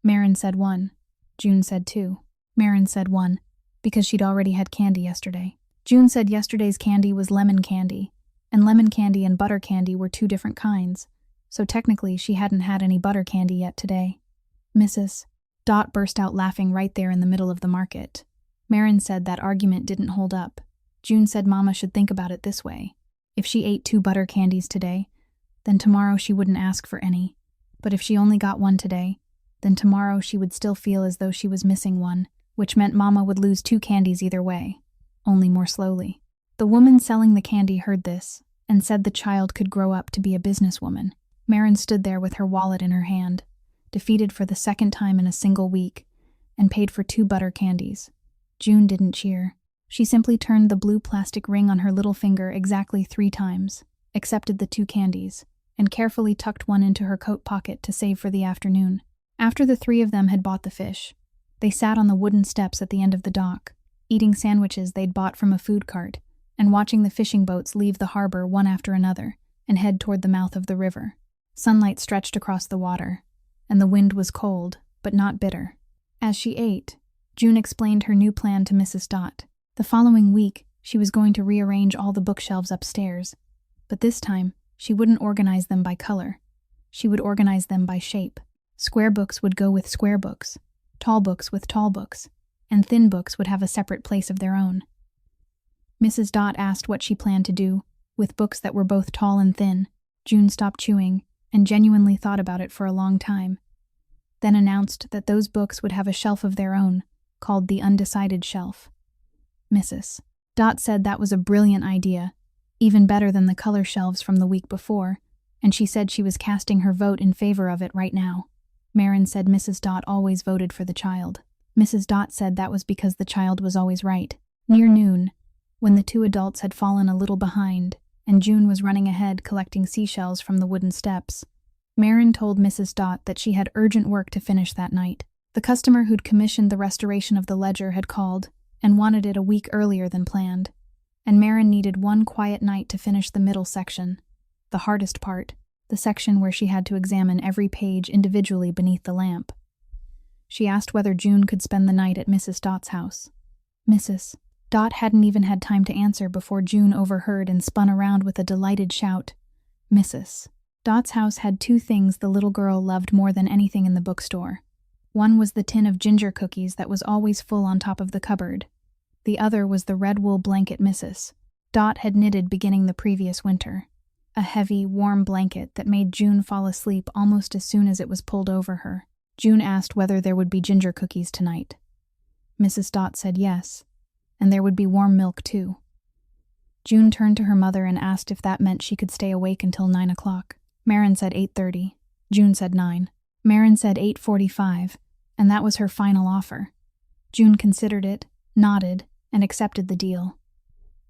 Marin said 1. June said 2. Marin said 1, because she'd already had candy yesterday. June said yesterday's candy was lemon candy, and lemon candy and butter candy were 2 different kinds, so technically she hadn't had any butter candy yet today. Mrs. Dot burst out laughing right there in the middle of the market. Marin said that argument didn't hold up. June said Mama should think about it this way. If she ate 2 butter candies today, then tomorrow she wouldn't ask for any. But if she only got 1 today, then tomorrow she would still feel as though she was missing 1, which meant Mama would lose 2 candies either way, only more slowly. The woman selling the candy heard this and said the child could grow up to be a businesswoman. Marin stood there with her wallet in her hand, defeated for the 2nd time in a single week, and paid for 2 butter candies. June didn't cheer. She simply turned the blue plastic ring on her little finger exactly 3 times, accepted the 2 candies, and carefully tucked one into her coat pocket to save for the afternoon. After the 3 of them had bought the fish, they sat on the wooden steps at the end of the dock, eating sandwiches they'd bought from a food cart, and watching the fishing boats leave the harbor one after another and head toward the mouth of the river. Sunlight stretched across the water, and the wind was cold, but not bitter. As she ate, June explained her new plan to Mrs. Dot. The following week, she was going to rearrange all the bookshelves upstairs, but this time, she wouldn't organize them by color. She would organize them by shape. Square books would go with square books, tall books with tall books, and thin books would have a separate place of their own. Mrs. Dot asked what she planned to do with books that were both tall and thin. June stopped chewing and genuinely thought about it for a long time, then announced that those books would have a shelf of their own, called the undecided shelf. Mrs. Dot said that was a brilliant idea, even better than the color shelves from the week before, and she said she was casting her vote in favor of it right now. Marin said Mrs. Dot always voted for the child. Mrs. Dot said that was because the child was always right. Near noon, when the 2 adults had fallen a little behind, and June was running ahead collecting seashells from the wooden steps, Marin told Mrs. Dot that she had urgent work to finish that night. The customer who'd commissioned the restoration of the ledger had called and wanted it a week earlier than planned, and Marin needed one quiet night to finish the middle section, the hardest part, the section where she had to examine every page individually beneath the lamp. She asked whether June could spend the night at Mrs. Dot's house. Mrs. Dot hadn't even had time to answer before June overheard and spun around with a delighted shout. Mrs. Dot's house had 2 things the little girl loved more than anything in the bookstore. One was the tin of ginger cookies that was always full on top of the cupboard. The other was the red wool blanket Mrs. Dot had knitted beginning the previous winter. A heavy, warm blanket that made June fall asleep almost as soon as it was pulled over her. June asked whether there would be ginger cookies tonight. Mrs. Dot said yes, and there would be warm milk too. June turned to her mother and asked if that meant she could stay awake until 9 o'clock. Marin said 8:30. June said 9. Marin said 8:45, and that was her final offer. June considered it, nodded, and accepted the deal.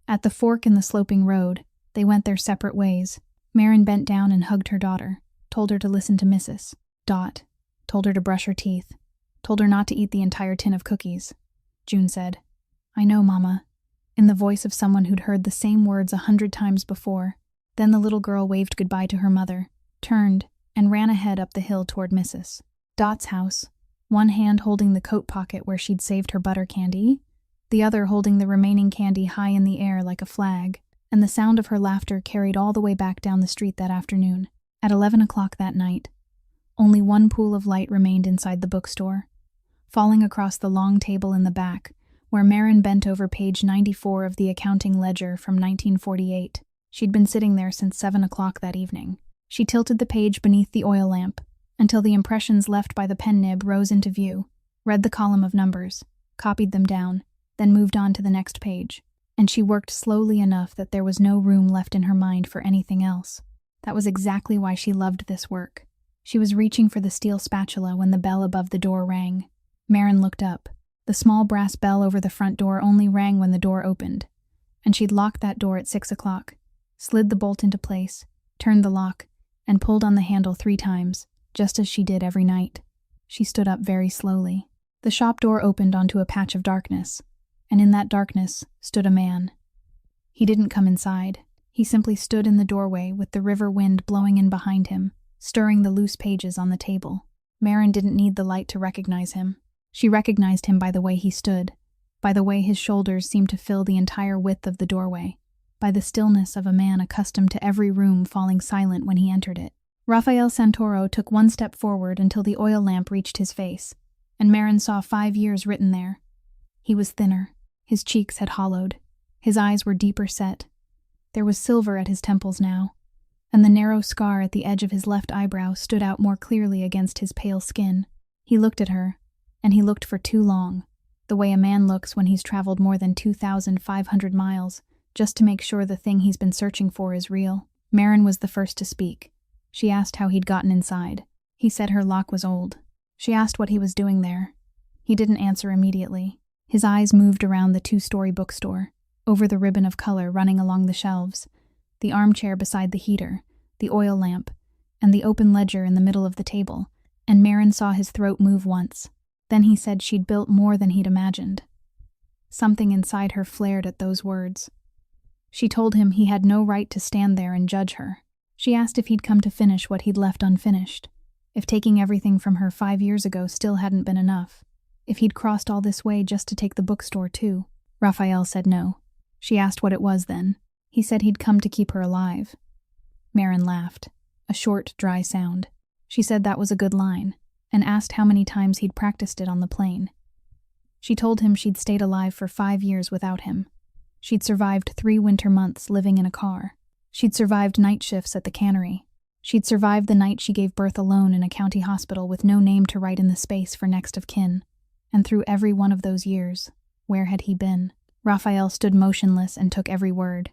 At the fork in the sloping road, they went their separate ways. Marin bent down and hugged her daughter, told her to listen to Mrs. Dot, told her to brush her teeth, told her not to eat the entire tin of cookies. June said, "I know, Mama," in the voice of someone who'd heard the same words 100 times before. Then the little girl waved goodbye to her mother, turned, and ran ahead up the hill toward Mrs. Dot's house, one hand holding the coat pocket where she'd saved her butter candy, the other holding the remaining candy high in the air like a flag, and the sound of her laughter carried all the way back down the street that afternoon. At 11 o'clock that night, only one pool of light remained inside the bookstore, falling across the long table in the back, where Marin bent over page 94 of the accounting ledger from 1948. She'd been sitting there since 7 o'clock that evening. She tilted the page beneath the oil lamp until the impressions left by the pen nib rose into view, read the column of numbers, copied them down, then moved on to the next page. And she worked slowly enough that there was no room left in her mind for anything else. That was exactly why she loved this work. She was reaching for the steel spatula when the bell above the door rang. Marin looked up. The small brass bell over the front door only rang when the door opened, and she'd locked that door at 6 o'clock, slid the bolt into place, turned the lock, and pulled on the handle 3 times, just as she did every night. She stood up very slowly. The shop door opened onto a patch of darkness, and in that darkness stood a man. He didn't come inside. He simply stood in the doorway with the river wind blowing in behind him, stirring the loose pages on the table. Marin didn't need the light to recognize him. She recognized him by the way he stood, by the way his shoulders seemed to fill the entire width of the doorway, by the stillness of a man accustomed to every room falling silent when he entered it. Rafael Santoro took 1 step forward until the oil lamp reached his face, and Marin saw 5 years written there. He was thinner. His cheeks had hollowed. His eyes were deeper set. There was silver at his temples now, and the narrow scar at the edge of his left eyebrow stood out more clearly against his pale skin. He looked at her, and he looked for too long, the way a man looks when he's traveled more than 2,500 miles, just to make sure the thing he's been searching for is real. Marin was the first to speak. She asked how he'd gotten inside. He said her lock was old. She asked what he was doing there. He didn't answer immediately. His eyes moved around the two-story bookstore, over the ribbon of color running along the shelves, the armchair beside the heater, the oil lamp, and the open ledger in the middle of the table, and Maren saw his throat move once. Then he said she'd built more than he'd imagined. Something inside her flared at those words. She told him he had no right to stand there and judge her. She asked if he'd come to finish what he'd left unfinished, if taking everything from her 5 years ago still hadn't been enough, if he'd crossed all this way just to take the bookstore too. Raphael said no. She asked what it was then. He said he'd come to keep her alive. Maren laughed, a short, dry sound. She said that was a good line, and asked how many times he'd practiced it on the plane. She told him she'd stayed alive for 5 years without him. She'd survived 3 winter months living in a car. She'd survived night shifts at the cannery. She'd survived the night she gave birth alone in a county hospital with no name to write in the space for next of kin. And through every one of those years, where had he been? Raphael stood motionless and took every word.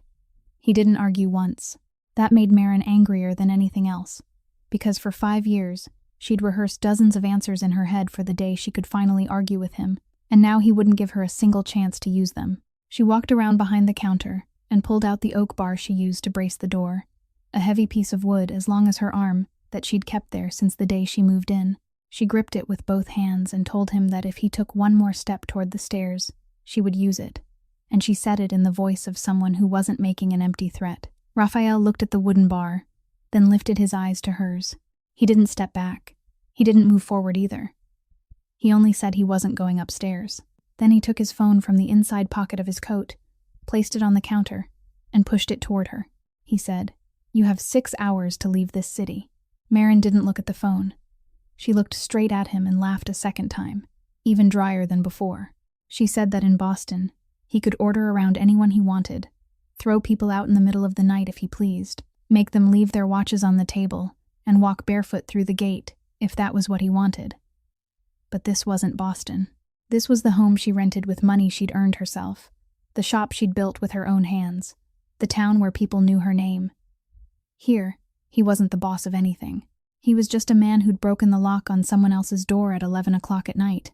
He didn't argue once. That made Maren angrier than anything else, because for 5 years, she'd rehearsed dozens of answers in her head for the day she could finally argue with him, and now he wouldn't give her a single chance to use them. She walked around behind the counter and pulled out the oak bar she used to brace the door, a heavy piece of wood as long as her arm that she'd kept there since the day she moved in. She gripped it with both hands and told him that if he took one more step toward the stairs, she would use it, and she said it in the voice of someone who wasn't making an empty threat. Raphael looked at the wooden bar, then lifted his eyes to hers. He didn't step back. He didn't move forward either. He only said he wasn't going upstairs. Then he took his phone from the inside pocket of his coat, placed it on the counter, and pushed it toward her. He said, "You have 6 hours to leave this city." Maren didn't look at the phone. She looked straight at him and laughed a second time, even drier than before. She said that in Boston, he could order around anyone he wanted, throw people out in the middle of the night if he pleased, make them leave their watches on the table, and walk barefoot through the gate if that was what he wanted. But this wasn't Boston. This was the home she rented with money she'd earned herself, the shop she'd built with her own hands, the town where people knew her name. Here, he wasn't the boss of anything. He was just a man who'd broken the lock on someone else's door at 11 o'clock at night.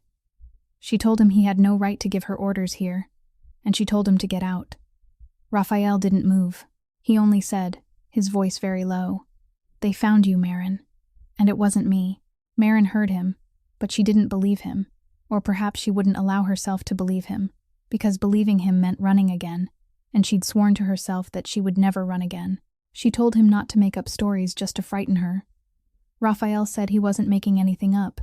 She told him he had no right to give her orders here, and she told him to get out. Raphael didn't move. He only said, his voice very low, "They found you, Maren. And it wasn't me." Maren heard him, but she didn't believe him, or perhaps she wouldn't allow herself to believe him, because believing him meant running again, and she'd sworn to herself that she would never run again. She told him not to make up stories just to frighten her. Raphael said he wasn't making anything up.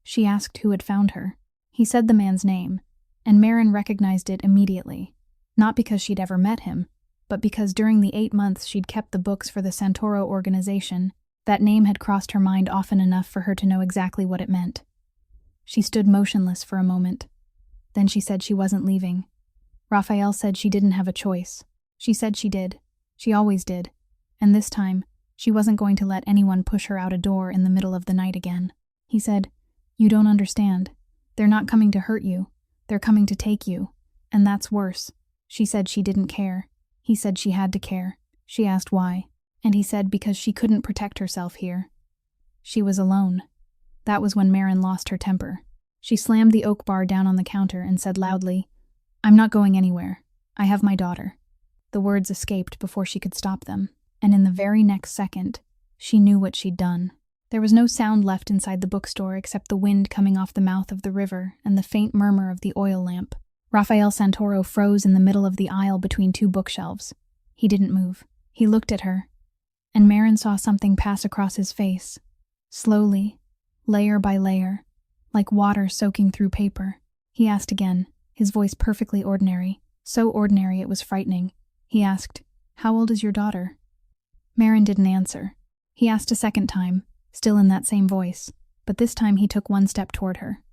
She asked who had found her. He said the man's name, and Maren recognized it immediately, not because she'd ever met him, but because during the 8 months she'd kept the books for the Santoro organization, that name had crossed her mind often enough for her to know exactly what it meant. She stood motionless for a moment. Then she said she wasn't leaving. Raphael said she didn't have a choice. She said she did. She always did. And this time, she wasn't going to let anyone push her out a door in the middle of the night again. He said, "You don't understand. They're not coming to hurt you. They're coming to take you. And that's worse." She said she didn't care. He said she had to care. She asked why. And he said because she couldn't protect herself here. She was alone. That was when Maren lost her temper. She slammed the oak bar down on the counter and said loudly, "I'm not going anywhere. I have my daughter." The words escaped before she could stop them, and in the very next second, she knew what she'd done. There was no sound left inside the bookstore except the wind coming off the mouth of the river and the faint murmur of the oil lamp. Raphael Santoro froze in the middle of the aisle between 2 bookshelves. He didn't move. He looked at her, and Maren saw something pass across his face, slowly, layer by layer, like water soaking through paper. He asked again, his voice perfectly ordinary, so ordinary it was frightening. He asked, "How old is your daughter?" Maren didn't answer. He asked a second time, still in that same voice, but this time he took 1 step toward her.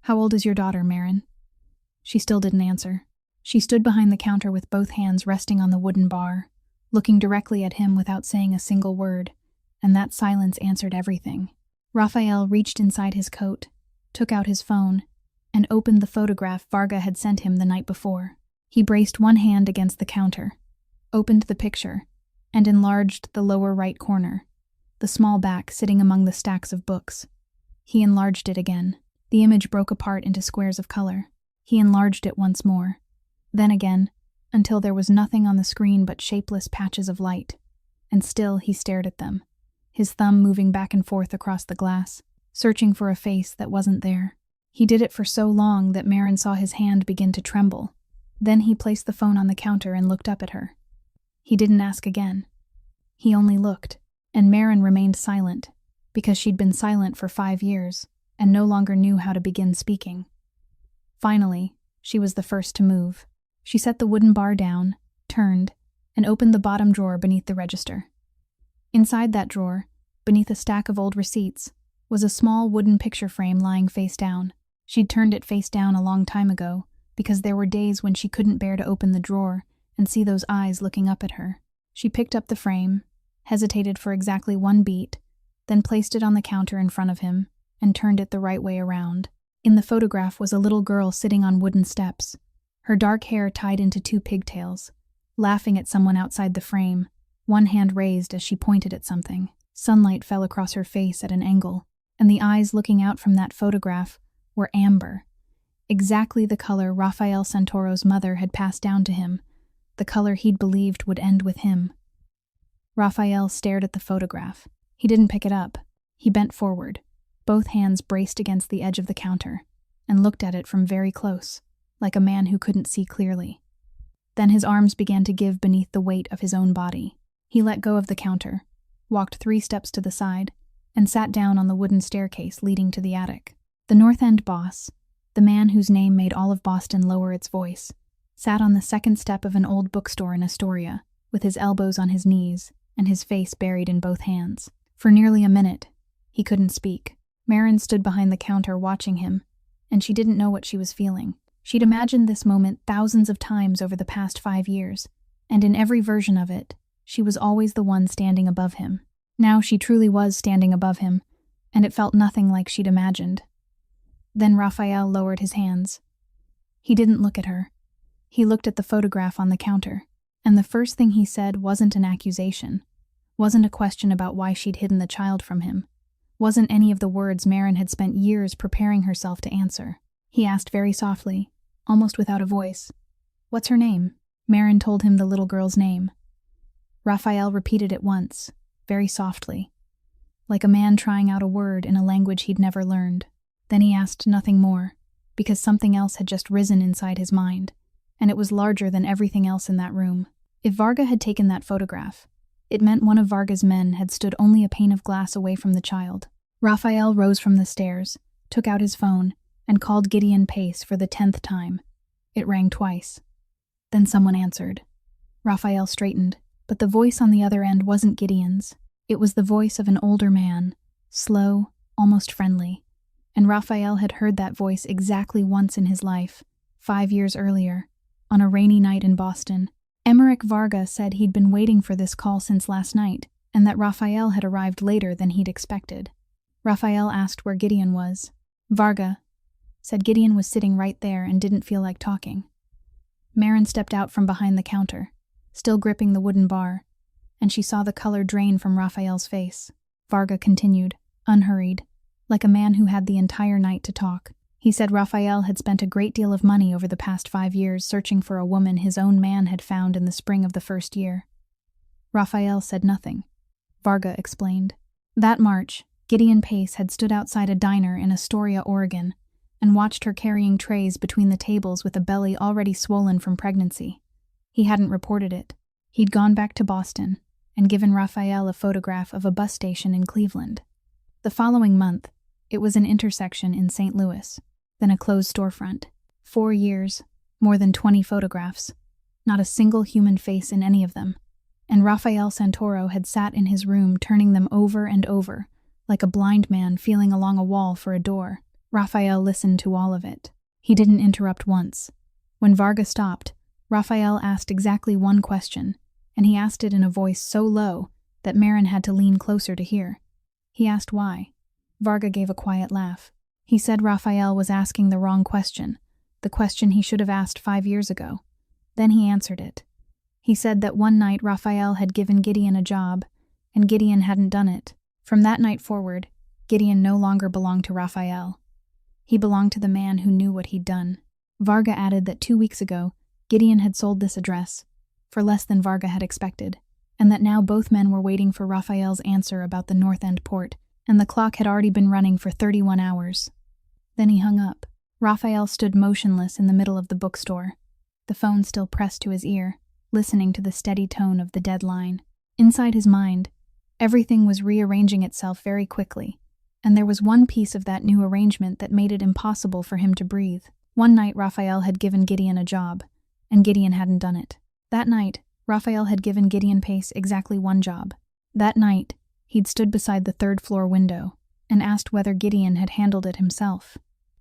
"How old is your daughter, Maren?" She still didn't answer. She stood behind the counter with both hands resting on the wooden bar, looking directly at him without saying a single word, and that silence answered everything. Raphael reached inside his coat, took out his phone, and opened the photograph Varga had sent him the night before. He braced one hand against the counter, opened the picture, and enlarged the lower right corner, the small back sitting among the stacks of books. He enlarged it again. The image broke apart into squares of color. He enlarged it once more, then again, until there was nothing on the screen but shapeless patches of light. And still he stared at them, his thumb moving back and forth across the glass, searching for a face that wasn't there. He did it for so long that Maren saw his hand begin to tremble. Then he placed the phone on the counter and looked up at her. He didn't ask again. He only looked, and Maren remained silent, because she'd been silent for 5 years and no longer knew how to begin speaking. Finally, she was the first to move. She set the wooden bar down, turned, and opened the bottom drawer beneath the register. Inside that drawer, beneath a stack of old receipts, was a small wooden picture frame lying face down. She'd turned it face down a long time ago, because there were days when she couldn't bear to open the drawer and see those eyes looking up at her. She picked up the frame, hesitated for exactly 1 beat, then placed it on the counter in front of him and turned it the right way around. In the photograph was a little girl sitting on wooden steps, her dark hair tied into 2 pigtails, laughing at someone outside the frame, one hand raised as she pointed at something. Sunlight fell across her face at an angle, and the eyes looking out from that photograph were amber, exactly the color Rafael Santoro's mother had passed down to him, the color he'd believed would end with him. Rafael stared at the photograph. He didn't pick it up. He bent forward, both hands braced against the edge of the counter, and looked at it from very close, like a man who couldn't see clearly. Then his arms began to give beneath the weight of his own body. He let go of the counter, walked 3 steps to the side, and sat down on the wooden staircase leading to the attic. The North End boss, the man whose name made all of Boston lower its voice, sat on the 2nd step of an old bookstore in Astoria, with his elbows on his knees and his face buried in both hands. For nearly a minute, he couldn't speak. Maren stood behind the counter watching him, and she didn't know what she was feeling. She'd imagined this moment thousands of times over the past 5 years, and in every version of it, she was always the one standing above him. Now she truly was standing above him, and it felt nothing like she'd imagined. Then Rafael lowered his hands. He didn't look at her. He looked at the photograph on the counter, and the first thing he said wasn't an accusation, wasn't a question about why she'd hidden the child from him, wasn't any of the words Maren had spent years preparing herself to answer. He asked very softly, almost without a voice, "What's her name?" Maren told him the little girl's name. Rafael repeated it once, very softly, like a man trying out a word in a language he'd never learned. Then he asked nothing more, because something else had just risen inside his mind, and it was larger than everything else in that room. If Varga had taken that photograph, it meant one of Varga's men had stood only a pane of glass away from the child. Rafael rose from the stairs, took out his phone, and called Gideon Pace for the 10th time. It rang twice. Then someone answered. Rafael straightened, but the voice on the other end wasn't Gideon's. It was the voice of an older man, slow, almost friendly. And Rafael had heard that voice exactly once in his life, 5 years earlier, on a rainy night in Boston. Emmerich Varga said he'd been waiting for this call since last night, and that Rafael had arrived later than he'd expected. Rafael asked where Gideon was. Varga said Gideon was sitting right there and didn't feel like talking. Maren stepped out from behind the counter, still gripping the wooden bar, and she saw the color drain from Rafael's face. Varga continued, unhurried, like a man who had the entire night to talk. He said Rafael had spent a great deal of money over the past 5 years searching for a woman his own man had found in the spring of the first year. Rafael said nothing. Varga explained. That March, Gideon Pace had stood outside a diner in Astoria, Oregon, and watched her carrying trays between the tables with a belly already swollen from pregnancy. He hadn't reported it. He'd gone back to Boston and given Rafael a photograph of a bus station in Cleveland. The following month, it was an intersection in St. Louis, then a closed storefront. 4 years, more than 20 photographs, not a single human face in any of them, and Rafael Santoro had sat in his room turning them over and over, like a blind man feeling along a wall for a door. Rafael listened to all of it. He didn't interrupt once. When Varga stopped, Rafael asked exactly one question, and he asked it in a voice so low that Maren had to lean closer to hear. He asked why. Varga gave a quiet laugh. He said Rafael was asking the wrong question, the question he should have asked 5 years ago. Then he answered it. He said that one night Rafael had given Gideon a job, and Gideon hadn't done it. From that night forward, Gideon no longer belonged to Rafael. He belonged to the man who knew what he'd done. Varga added that 2 weeks ago, Gideon had sold this address, for less than Varga had expected, and that now both men were waiting for Raphael's answer about the North End port, and the clock had already been running for 31 hours. Then he hung up. Raphael stood motionless in the middle of the bookstore, the phone still pressed to his ear, listening to the steady tone of the dead line. Inside his mind, everything was rearranging itself very quickly, and there was one piece of that new arrangement that made it impossible for him to breathe. One night Raphael had given Gideon a job, and Gideon hadn't done it. That night, Raphael had given Gideon Pace exactly one job. That night, he'd stood beside the third-floor window and asked whether Gideon had handled it himself.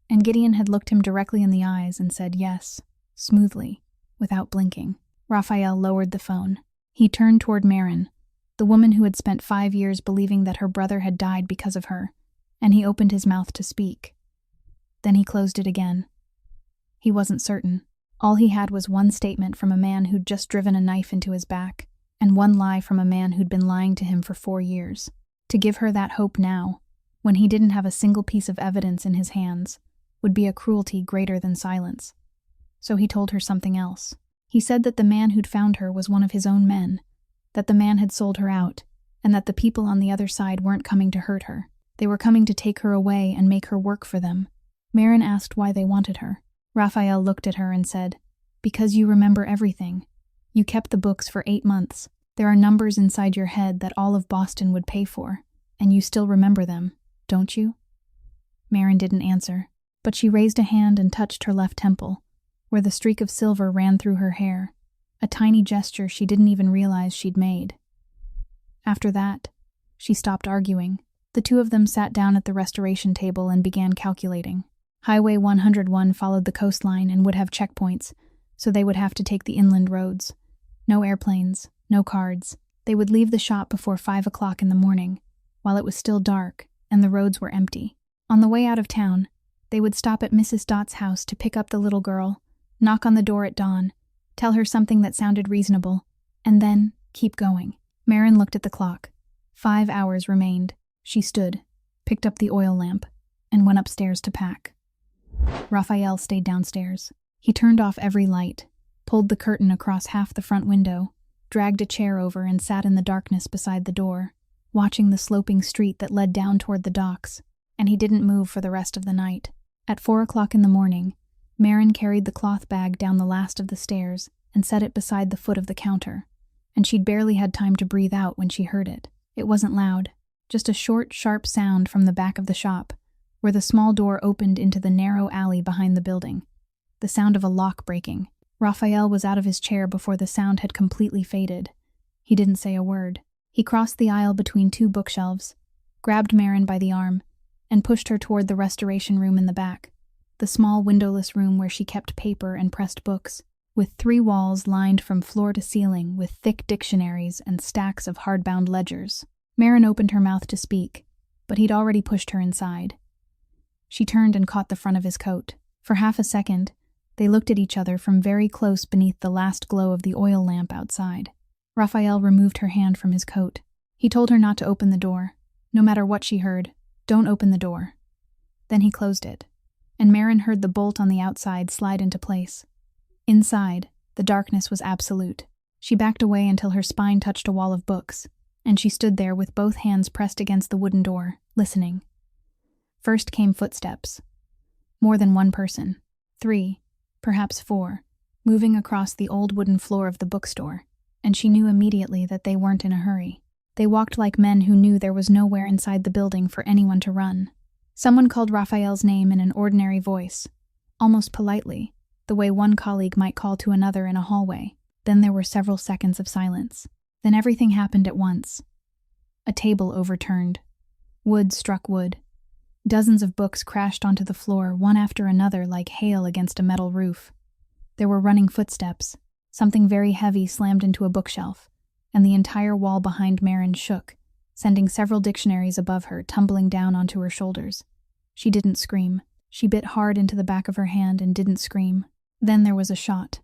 And Gideon had looked him directly in the eyes and said yes, smoothly, without blinking. Raphael lowered the phone. He turned toward Maren, the woman who had spent 5 years believing that her brother had died because of her, and he opened his mouth to speak. Then he closed it again. He wasn't certain. All he had was one statement from a man who'd just driven a knife into his back, and one lie from a man who'd been lying to him for 4 years. To give her that hope now, when he didn't have a single piece of evidence in his hands, would be a cruelty greater than silence. So he told her something else. He said that the man who'd found her was one of his own men, that the man had sold her out, and that the people on the other side weren't coming to hurt her. They were coming to take her away and make her work for them. Maren asked why they wanted her. Raphael looked at her and said, "Because you remember everything. You kept the books for 8 months. There are numbers inside your head that all of Boston would pay for, and you still remember them, don't you?" Maren didn't answer, but she raised a hand and touched her left temple, where the streak of silver ran through her hair, a tiny gesture she didn't even realize she'd made. After that, she stopped arguing. The two of them sat down at the restoration table and began calculating. Highway 101 followed the coastline and would have checkpoints, so they would have to take the inland roads. No airplanes, no cards. They would leave the shop before 5 o'clock in the morning, while it was still dark and the roads were empty. On the way out of town, they would stop at Mrs. Dott's house to pick up the little girl, knock on the door at dawn, tell her something that sounded reasonable, and then keep going. Maren looked at the clock. 5 hours remained. She stood, picked up the oil lamp, and went upstairs to pack. Raphael stayed downstairs. He turned off every light, pulled the curtain across half the front window, dragged a chair over and sat in the darkness beside the door, watching the sloping street that led down toward the docks, and he didn't move for the rest of the night. At 4 o'clock in the morning, Maren carried the cloth bag down the last of the stairs and set it beside the foot of the counter, and she'd barely had time to breathe out when she heard it. It wasn't loud, just a short, sharp sound from the back of the shop, where the small door opened into the narrow alley behind the building. The sound of a lock breaking. Raphael was out of his chair before the sound had completely faded. He didn't say a word. He crossed the aisle between 2 bookshelves, grabbed Maren by the arm, and pushed her toward the restoration room in the back, the small windowless room where she kept paper and pressed books, with 3 walls lined from floor to ceiling with thick dictionaries and stacks of hardbound ledgers. Maren opened her mouth to speak, but he'd already pushed her inside. She turned and caught the front of his coat. For half a second, they looked at each other from very close beneath the last glow of the oil lamp outside. Raphael removed her hand from his coat. He told her not to open the door. No matter what she heard, don't open the door. Then he closed it, and Maren heard the bolt on the outside slide into place. Inside, the darkness was absolute. She backed away until her spine touched a wall of books, and she stood there with both hands pressed against the wooden door, listening. First came footsteps. More than one person. 3, perhaps 4, moving across the old wooden floor of the bookstore, and she knew immediately that they weren't in a hurry. They walked like men who knew there was nowhere inside the building for anyone to run. Someone called Raphael's name in an ordinary voice, almost politely, the way one colleague might call to another in a hallway. Then there were several seconds of silence. Then everything happened at once. A table overturned. Wood struck wood. Dozens of books crashed onto the floor, one after another like hail against a metal roof. There were running footsteps. Something very heavy slammed into a bookshelf, and the entire wall behind Maren shook, sending several dictionaries above her tumbling down onto her shoulders. She didn't scream. She bit hard into the back of her hand and didn't scream. Then there was a shot.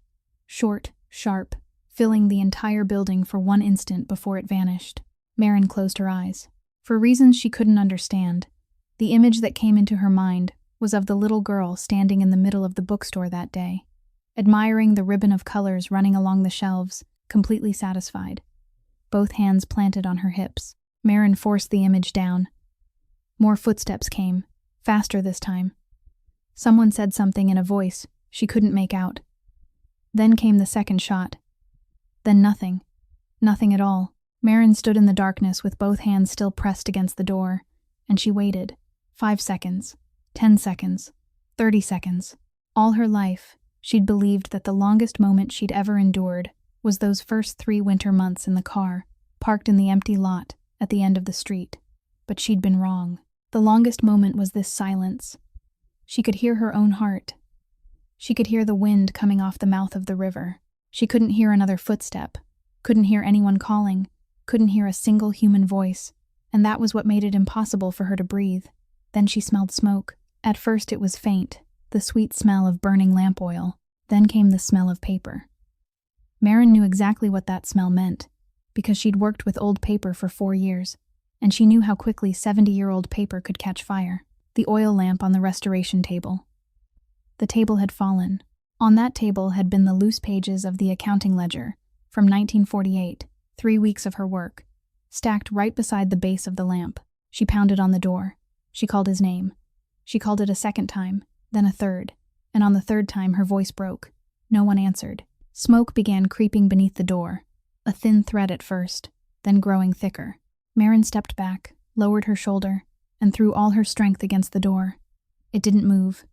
Short, sharp, filling the entire building for one instant before it vanished. Maren closed her eyes. For reasons she couldn't understand, the image that came into her mind was of the little girl standing in the middle of the bookstore that day, admiring the ribbon of colors running along the shelves, completely satisfied. Both hands planted on her hips, Maren forced the image down. More footsteps came, faster this time. Someone said something in a voice she couldn't make out. Then came the second shot. Then nothing. Nothing at all. Maren stood in the darkness with both hands still pressed against the door, and she waited. 5 seconds, 10 seconds, 30 seconds. All her life, she'd believed that the longest moment she'd ever endured was those first 3 winter months in the car, parked in the empty lot at the end of the street. But she'd been wrong. The longest moment was this silence. She could hear her own heart. She could hear the wind coming off the mouth of the river. She couldn't hear another footstep, couldn't hear anyone calling, couldn't hear a single human voice, and that was what made it impossible for her to breathe. Then she smelled smoke. At first it was faint, the sweet smell of burning lamp oil. Then came the smell of paper. Maren knew exactly what that smell meant, because she'd worked with old paper for 4 years, and she knew how quickly 70-year-old paper could catch fire. The oil lamp on the restoration table. The table had fallen. On that table had been the loose pages of the accounting ledger from 1948, 3 weeks of her work, stacked right beside the base of the lamp. She pounded on the door. She called his name. She called it a second time, then a third, and on the third time her voice broke. No one answered. Smoke began creeping beneath the door, a thin thread at first, then growing thicker. Maren stepped back, lowered her shoulder, and threw all her strength against the door. It didn't move.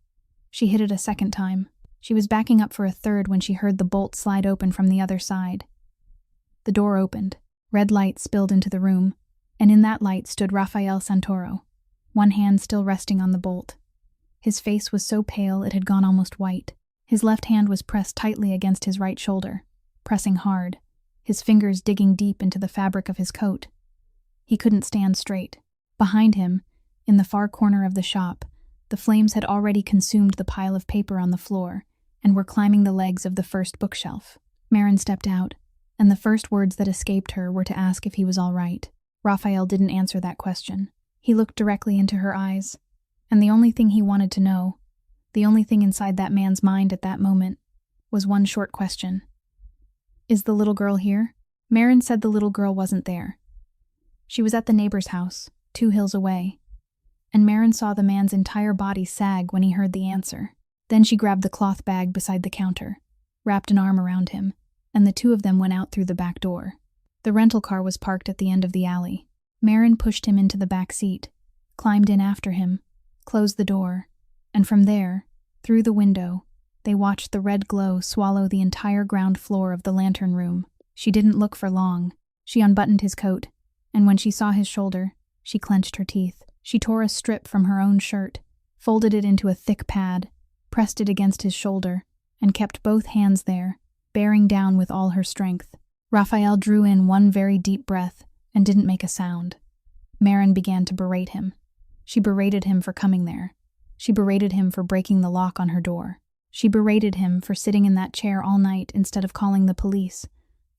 She hit it a second time. She was backing up for a third when she heard the bolt slide open from the other side. The door opened. Red light spilled into the room, and in that light stood Rafael Santoro, one hand still resting on the bolt. His face was so pale it had gone almost white. His left hand was pressed tightly against his right shoulder, pressing hard, his fingers digging deep into the fabric of his coat. He couldn't stand straight. Behind him, in the far corner of the shop, the flames had already consumed the pile of paper on the floor and were climbing the legs of the first bookshelf. Maren stepped out, and the first words that escaped her were to ask if he was all right. Raphael didn't answer that question. He looked directly into her eyes, and the only thing he wanted to know, the only thing inside that man's mind at that moment, was one short question. Is the little girl here? Maren said the little girl wasn't there. She was at the neighbor's house, 2 hills away, and Maren saw the man's entire body sag when he heard the answer. Then she grabbed the cloth bag beside the counter, wrapped an arm around him, and the 2 of them went out through the back door. The rental car was parked at the end of the alley. Maren pushed him into the back seat, climbed in after him, closed the door, and from there, through the window, they watched the red glow swallow the entire ground floor of the lantern room. She didn't look for long. She unbuttoned his coat, and when she saw his shoulder, she clenched her teeth. She tore a strip from her own shirt, folded it into a thick pad, pressed it against his shoulder, and kept both hands there, bearing down with all her strength. Raphael drew in one very deep breath and didn't make a sound. Maren began to berate him. She berated him for coming there. She berated him for breaking the lock on her door. She berated him for sitting in that chair all night instead of calling the police,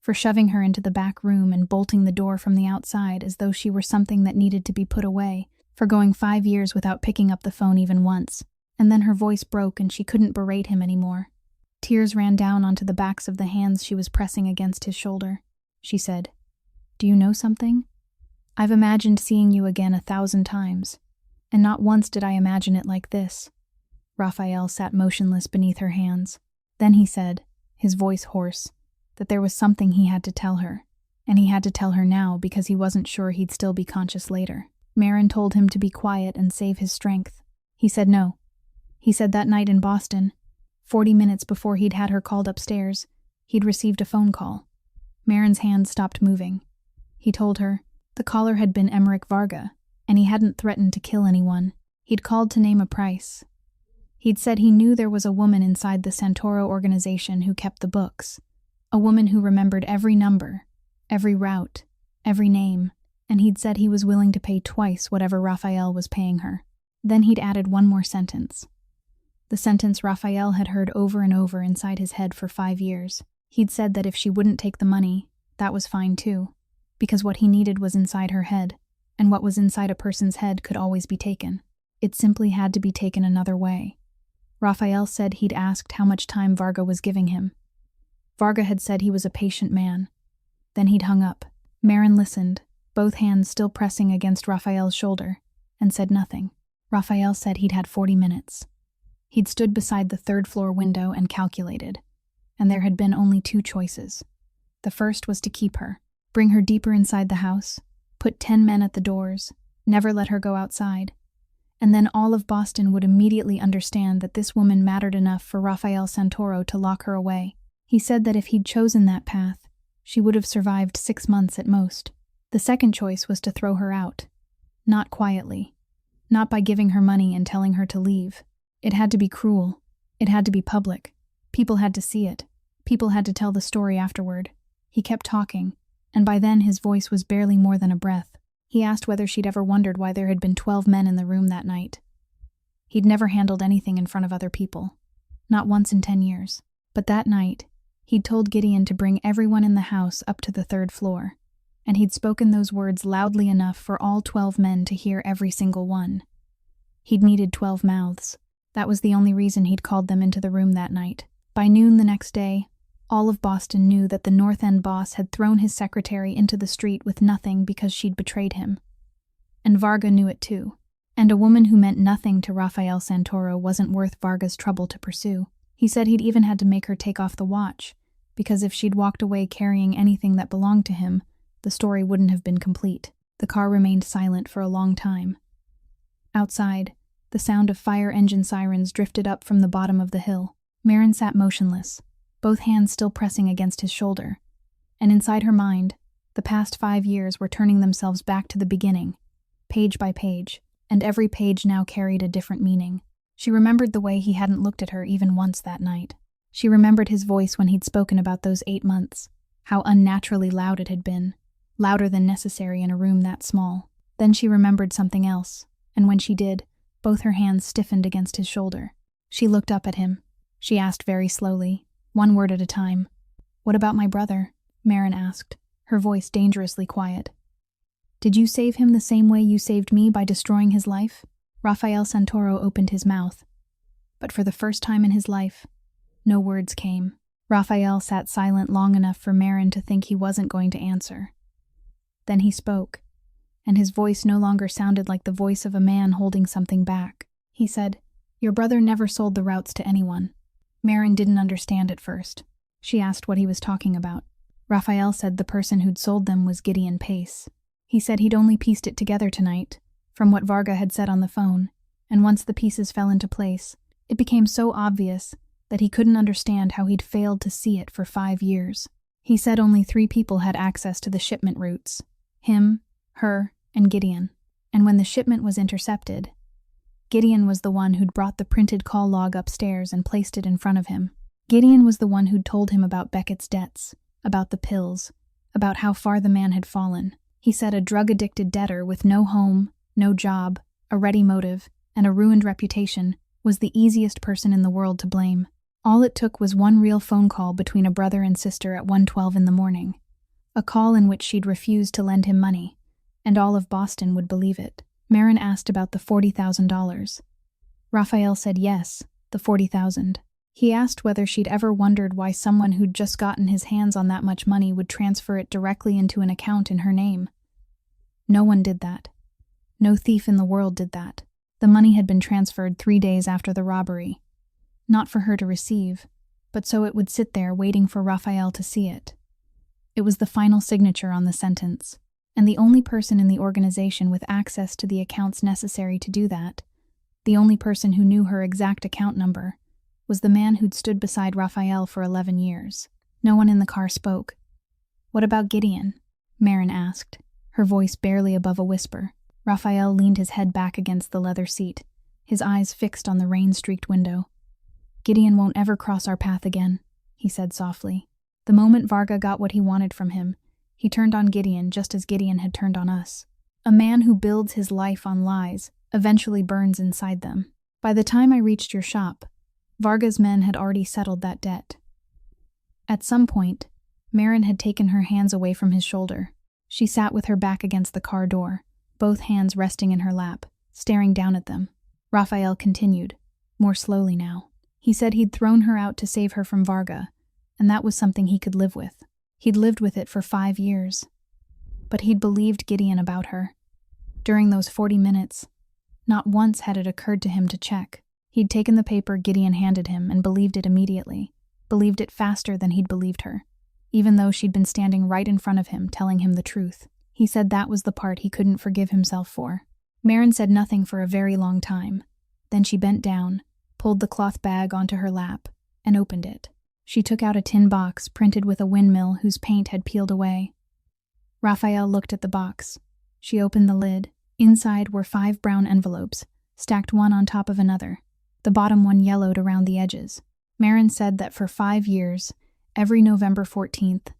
for shoving her into the back room and bolting the door from the outside as though she were something that needed to be put away, for going 5 years without picking up the phone even once. And then her voice broke and she couldn't berate him anymore. Tears ran down onto the backs of the hands she was pressing against his shoulder. She said, "Do you know something? I've imagined seeing you again 1,000 times, and not once did I imagine it like this." Raphael sat motionless beneath her hands. Then he said, his voice hoarse, that there was something he had to tell her, and he had to tell her now because he wasn't sure he'd still be conscious later. Maren told him to be quiet and save his strength. He said no. He said that night in Boston, 40 minutes before he'd had her called upstairs, he'd received a phone call. Maren's hands stopped moving. He told her the caller had been Emmerich Varga, and he hadn't threatened to kill anyone. He'd called to name a price. He'd said he knew there was a woman inside the Santoro organization who kept the books, a woman who remembered every number, every route, every name, and he'd said he was willing to pay twice whatever Raphael was paying her. Then he'd added one more sentence. The sentence Raphael had heard over and over inside his head for 5 years. He'd said that if she wouldn't take the money, that was fine too, because what he needed was inside her head, and what was inside a person's head could always be taken. It simply had to be taken another way. Raphael said he'd asked how much time Varga was giving him. Varga had said he was a patient man. Then he'd hung up. Marin listened, both hands still pressing against Raphael's shoulder, and said nothing. Raphael said he'd had 40 minutes. He'd stood beside the third-floor window and calculated, and there had been only 2 choices. The first was to keep her, bring her deeper inside the house, put 10 men at the doors, never let her go outside, and then all of Boston would immediately understand that this woman mattered enough for Raphael Santoro to lock her away. He said that if he'd chosen that path, she would have survived 6 months at most. The second choice was to throw her out. Not quietly. Not by giving her money and telling her to leave. It had to be cruel. It had to be public. People had to see it. People had to tell the story afterward. He kept talking, and by then his voice was barely more than a breath. He asked whether she'd ever wondered why there had been 12 men in the room that night. He'd never handled anything in front of other people. Not once in 10 years. But that night, he'd told Gideon to bring everyone in the house up to the 3rd floor, and he'd spoken those words loudly enough for all 12 men to hear every single one. He'd needed 12 mouths. That was the only reason he'd called them into the room that night. By noon the next day, all of Boston knew that the North End boss had thrown his secretary into the street with nothing because she'd betrayed him. And Varga knew it too. And a woman who meant nothing to Raphael Santoro wasn't worth Varga's trouble to pursue. He said he'd even had to make her take off the watch, because if she'd walked away carrying anything that belonged to him, the story wouldn't have been complete. The car remained silent for a long time. Outside, the sound of fire engine sirens drifted up from the bottom of the hill. Marin sat motionless, both hands still pressing against his shoulder. And inside her mind, the past 5 years were turning themselves back to the beginning, page by page, and every page now carried a different meaning. She remembered the way he hadn't looked at her even once that night. She remembered his voice when he'd spoken about those 8 months, how unnaturally loud it had been, louder than necessary in a room that small. Then she remembered something else, and when she did, both her hands stiffened against his shoulder. She looked up at him. She asked very slowly, 1 word at a time. "What about my brother?" Marin asked, her voice dangerously quiet. "Did you save him the same way you saved me by destroying his life?" Raphael Santoro opened his mouth, but for the first time in his life, no words came. Raphael sat silent long enough for Marin to think he wasn't going to answer. Then he spoke, and his voice no longer sounded like the voice of a man holding something back. He said, "Your brother never sold the routes to anyone." Marin didn't understand at first. She asked what he was talking about. Raphael said the person who'd sold them was Gideon Pace. He said he'd only pieced it together tonight, from what Varga had said on the phone, and once the pieces fell into place, it became so obvious that he couldn't understand how he'd failed to see it for 5 years. He said only 3 people had access to the shipment routes: him, her, and Gideon. And when the shipment was intercepted, Gideon was the one who'd brought the printed call log upstairs and placed it in front of him. Gideon was the one who'd told him about Beckett's debts, about the pills, about how far the man had fallen. He said a drug-addicted debtor with no home, no job, a ready motive, and a ruined reputation was the easiest person in the world to blame. All it took was 1 real phone call between a brother and sister at 1:12 in the morning. A call in which she'd refused to lend him money, and all of Boston would believe it. Marin asked about the $40,000. Raphael said yes, the $40,000. He asked whether she'd ever wondered why someone who'd just gotten his hands on that much money would transfer it directly into an account in her name. No one did that. No thief in the world did that. The money had been transferred 3 days after the robbery. Not for her to receive, but so it would sit there waiting for Raphael to see it. It was the final signature on the sentence, and the only person in the organization with access to the accounts necessary to do that, the only person who knew her exact account number, was the man who'd stood beside Raphael for 11 years. No one in the car spoke. "What about Gideon?" Marin asked, her voice barely above a whisper. Raphael leaned his head back against the leather seat, his eyes fixed on the rain-streaked window. "Gideon won't ever cross our path again," he said softly. The moment Varga got what he wanted from him, he turned on Gideon just as Gideon had turned on us. A man who builds his life on lies eventually burns inside them. By the time I reached your shop, Varga's men had already settled that debt. At some point, Marin had taken her hands away from his shoulder. She sat with her back against the car door, both hands resting in her lap, staring down at them. Raphael continued, more slowly now. He said he'd thrown her out to save her from Varga, and that was something he could live with. He'd lived with it for 5 years. But he'd believed Gideon about her. During those 40 minutes, not once had it occurred to him to check. He'd taken the paper Gideon handed him and believed it immediately, believed it faster than he'd believed her, even though she'd been standing right in front of him telling him the truth. He said that was the part he couldn't forgive himself for. Maren said nothing for a very long time. Then she bent down, pulled the cloth bag onto her lap, and opened it. She took out a tin box printed with a windmill whose paint had peeled away. Raphael looked at the box. She opened the lid. Inside were 5 brown envelopes, stacked one on top of another. The bottom one yellowed around the edges. Maren said that for 5 years, every November 14th,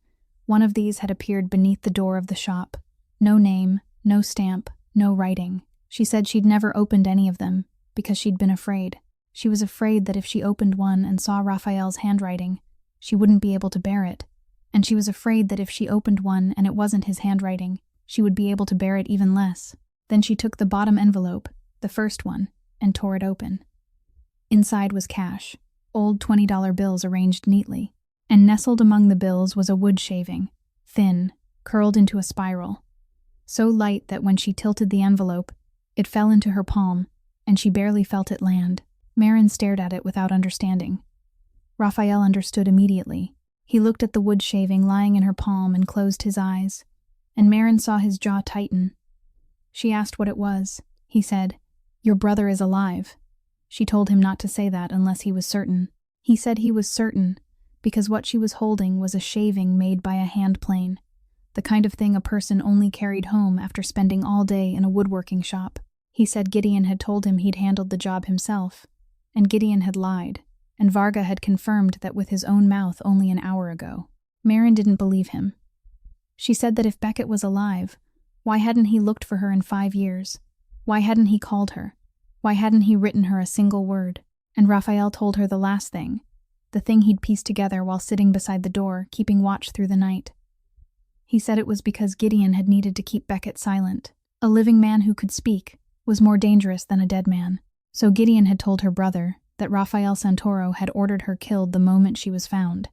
one of these had appeared beneath the door of the shop. No name, no stamp, no writing. She said she'd never opened any of them because she'd been afraid. She was afraid that if she opened one and saw Raphael's handwriting, she wouldn't be able to bear it. And she was afraid that if she opened one and it wasn't his handwriting, she would be able to bear it even less. Then she took the bottom envelope, the first one, and tore it open. Inside was cash, old $20 bills arranged neatly, and nestled among the bills was a wood shaving, thin, curled into a spiral. So light that when she tilted the envelope, it fell into her palm, and she barely felt it land. Maren stared at it without understanding. Raphael understood immediately. He looked at the wood shaving lying in her palm and closed his eyes, and Maren saw his jaw tighten. She asked what it was. He said, "Your brother is alive." She told him not to say that unless he was certain. He said he was certain, because what she was holding was a shaving made by a hand plane, the kind of thing a person only carried home after spending all day in a woodworking shop. He said Gideon had told him he'd handled the job himself, and Gideon had lied, and Varga had confirmed that with his own mouth only an hour ago. Maren didn't believe him. She said that if Beckett was alive, why hadn't he looked for her in 5 years? Why hadn't he called her? Why hadn't he written her a single word? And Raphael told her the last thing, the thing he'd pieced together while sitting beside the door, keeping watch through the night. He said it was because Gideon had needed to keep Beckett silent. A living man who could speak was more dangerous than a dead man. So Gideon had told her brother that Raphael Santoro had ordered her killed the moment she was found,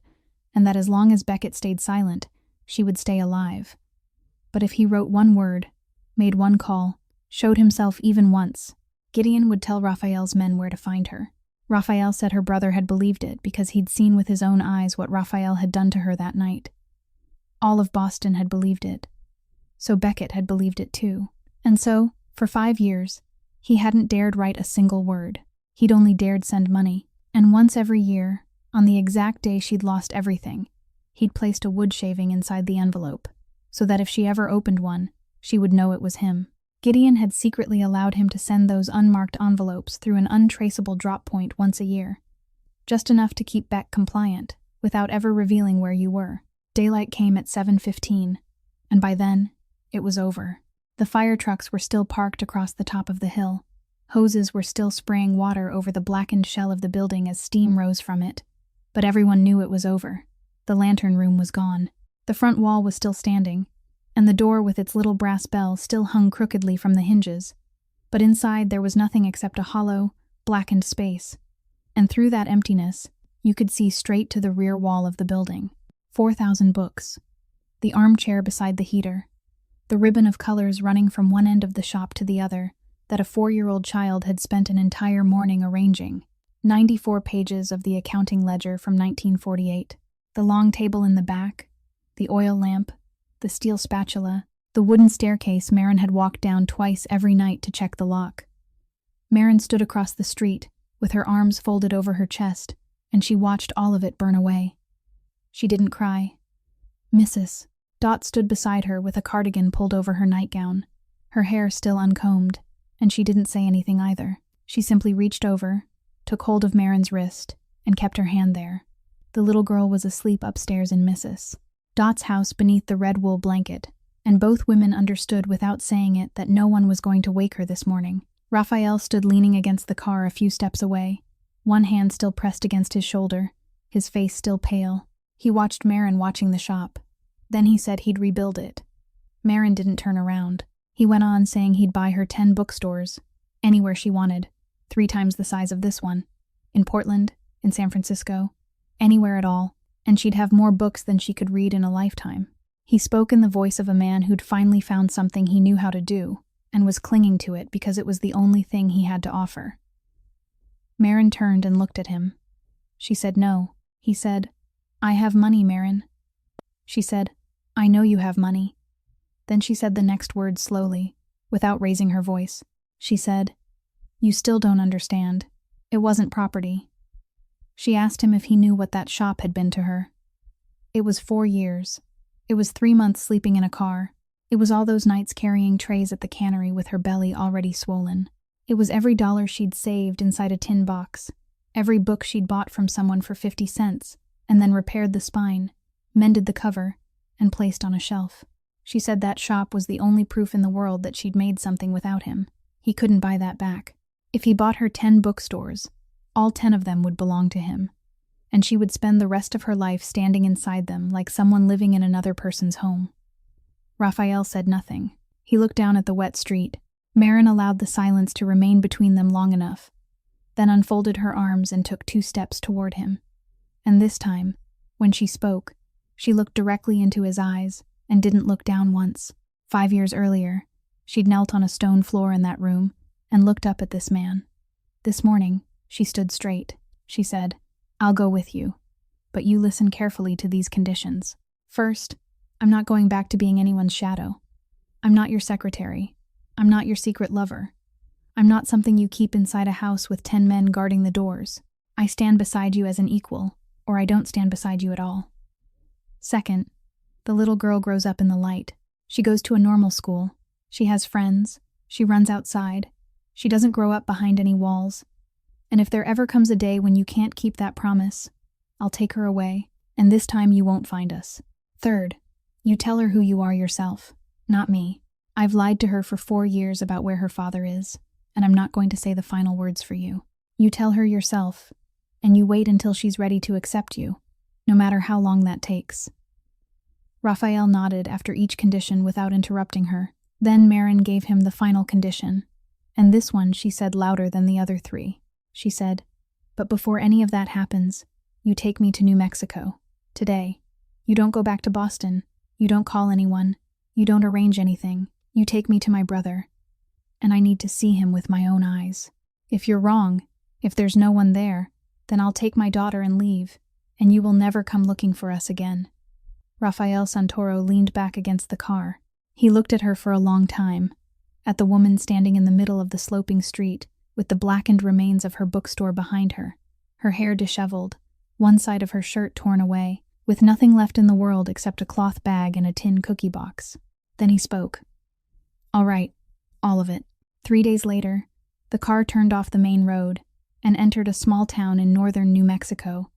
and that as long as Beckett stayed silent, she would stay alive. But if he wrote one word, made one call, showed himself even once, Gideon would tell Raphael's men where to find her. Raphael said her brother had believed it because he'd seen with his own eyes what Raphael had done to her that night. All of Boston had believed it. So Beckett had believed it too. And so, for 5 years, he hadn't dared write a single word. He'd only dared send money. And once every year, on the exact day she'd lost everything, he'd placed a wood shaving inside the envelope, so that if she ever opened one, she would know it was him. Gideon had secretly allowed him to send those unmarked envelopes through an untraceable drop point once a year, just enough to keep Beck compliant, without ever revealing where you were. Daylight came at 7:15, and by then, it was over. The fire trucks were still parked across the top of the hill. Hoses were still spraying water over the blackened shell of the building as steam rose from it, but everyone knew it was over. The lantern room was gone. The front wall was still standing, and the door with its little brass bell still hung crookedly from the hinges. But inside there was nothing except a hollow, blackened space, and through that emptiness, you could see straight to the rear wall of the building. 4,000 books. The armchair beside the heater. The ribbon of colors running from one end of the shop to the other, that a 4-year-old child had spent an entire morning arranging. 94 pages of the accounting ledger from 1948. The long table in the back, the oil lamp, the steel spatula, the wooden staircase Maren had walked down twice every night to check the lock. Maren stood across the street, with her arms folded over her chest, and she watched all of it burn away. She didn't cry. Mrs. Dot stood beside her with a cardigan pulled over her nightgown, her hair still uncombed, and she didn't say anything either. She simply reached over, took hold of Maren's wrist, and kept her hand there. The little girl was asleep upstairs in Mrs. Dot's house beneath the red wool blanket, and both women understood without saying it that no one was going to wake her this morning. Raphael stood leaning against the car a few steps away, one hand still pressed against his shoulder, his face still pale. He watched Maren watching the shop. Then he said he'd rebuild it. Maren didn't turn around. He went on saying he'd buy her 10 bookstores, anywhere she wanted, 3 times the size of this one. In Portland, in San Francisco, anywhere at all, and she'd have more books than she could read in a lifetime. He spoke in the voice of a man who'd finally found something he knew how to do, and was clinging to it because it was the only thing he had to offer. Maren turned and looked at him. She said no. He said, "I have money, Maren." She said, "I know you have money." Then she said the next word slowly, without raising her voice. She said, "You still don't understand. It wasn't property." She asked him if he knew what that shop had been to her. It was 4 years. It was 3 months sleeping in a car. It was all those nights carrying trays at the cannery with her belly already swollen. It was every dollar she'd saved inside a tin box, every book she'd bought from someone for 50 cents, and then repaired the spine, mended the cover, and placed on a shelf. She said that shop was the only proof in the world that she'd made something without him. He couldn't buy that back. If he bought her 10 bookstores, all 10 of them would belong to him, and she would spend the rest of her life standing inside them like someone living in another person's home. Raphael said nothing. He looked down at the wet street. Maren allowed the silence to remain between them long enough, then unfolded her arms and took 2 steps toward him. And this time, when she spoke, she looked directly into his eyes and didn't look down once. 5 years earlier, she'd knelt on a stone floor in that room and looked up at this man. This morning, she stood straight. She said, "I'll go with you, but you listen carefully to these conditions. First, I'm not going back to being anyone's shadow. I'm not your secretary. I'm not your secret lover. I'm not something you keep inside a house with 10 men guarding the doors. I stand beside you as an equal, or I don't stand beside you at all. Second, the little girl grows up in the light. She goes to a normal school. She has friends. She runs outside. She doesn't grow up behind any walls. And if there ever comes a day when you can't keep that promise, I'll take her away, and this time you won't find us. Third, you tell her who you are yourself, not me. I've lied to her for 4 years about where her father is, and I'm not going to say the final words for you. You tell her yourself, and you wait until she's ready to accept you, no matter how long that takes." Raphael nodded after each condition without interrupting her. Then Maren gave him the final condition, and this one she said louder than the other 3. She said, "But before any of that happens, you take me to New Mexico, today. You don't go back to Boston. You don't call anyone. You don't arrange anything. You take me to my brother. And I need to see him with my own eyes. If you're wrong, if there's no one there, then I'll take my daughter and leave, and you will never come looking for us again." Raphael Santoro leaned back against the car. He looked at her for a long time, at the woman standing in the middle of the sloping street, with the blackened remains of her bookstore behind her, her hair disheveled, one side of her shirt torn away, with nothing left in the world except a cloth bag and a tin cookie box. Then he spoke. "All right, all of it." 3 days later, the car turned off the main road and entered a small town in northern New Mexico,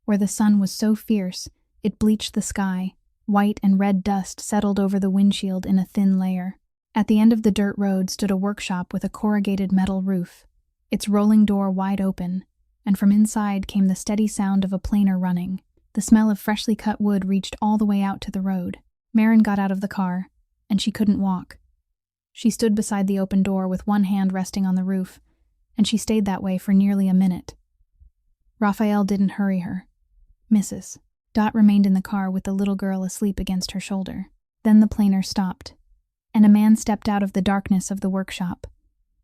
where the sun was so fierce it bleached the sky. White and red dust settled over the windshield in a thin layer. At the end of the dirt road stood a workshop with a corrugated metal roof, its rolling door wide open, and from inside came the steady sound of a planer running. The smell of freshly cut wood reached all the way out to the road. Maren got out of the car, and she couldn't walk. She stood beside the open door with one hand resting on the roof, and she stayed that way for nearly a minute. Raphael didn't hurry her. "Mrs. Dot remained in the car with the little girl asleep against her shoulder. Then the planer stopped, and a man stepped out of the darkness of the workshop,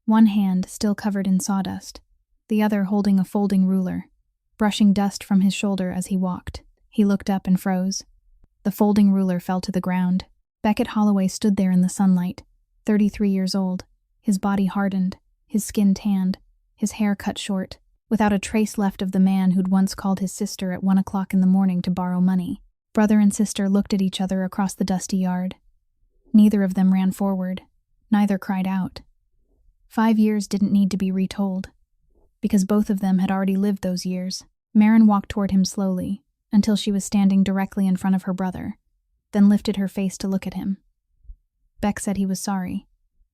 one hand still covered in sawdust, the other holding a folding ruler, brushing dust from his shoulder as he walked. He looked up and froze. The folding ruler fell to the ground. Beckett Holloway stood there in the sunlight, 33 years old, his body hardened, his skin tanned, his hair cut short, without a trace left of the man who'd once called his sister at 1 o'clock in the morning to borrow money. Brother and sister looked at each other across the dusty yard. Neither of them ran forward. Neither cried out. 5 years didn't need to be retold, because both of them had already lived those years. Maren walked toward him slowly, until she was standing directly in front of her brother, then lifted her face to look at him. Beck said he was sorry.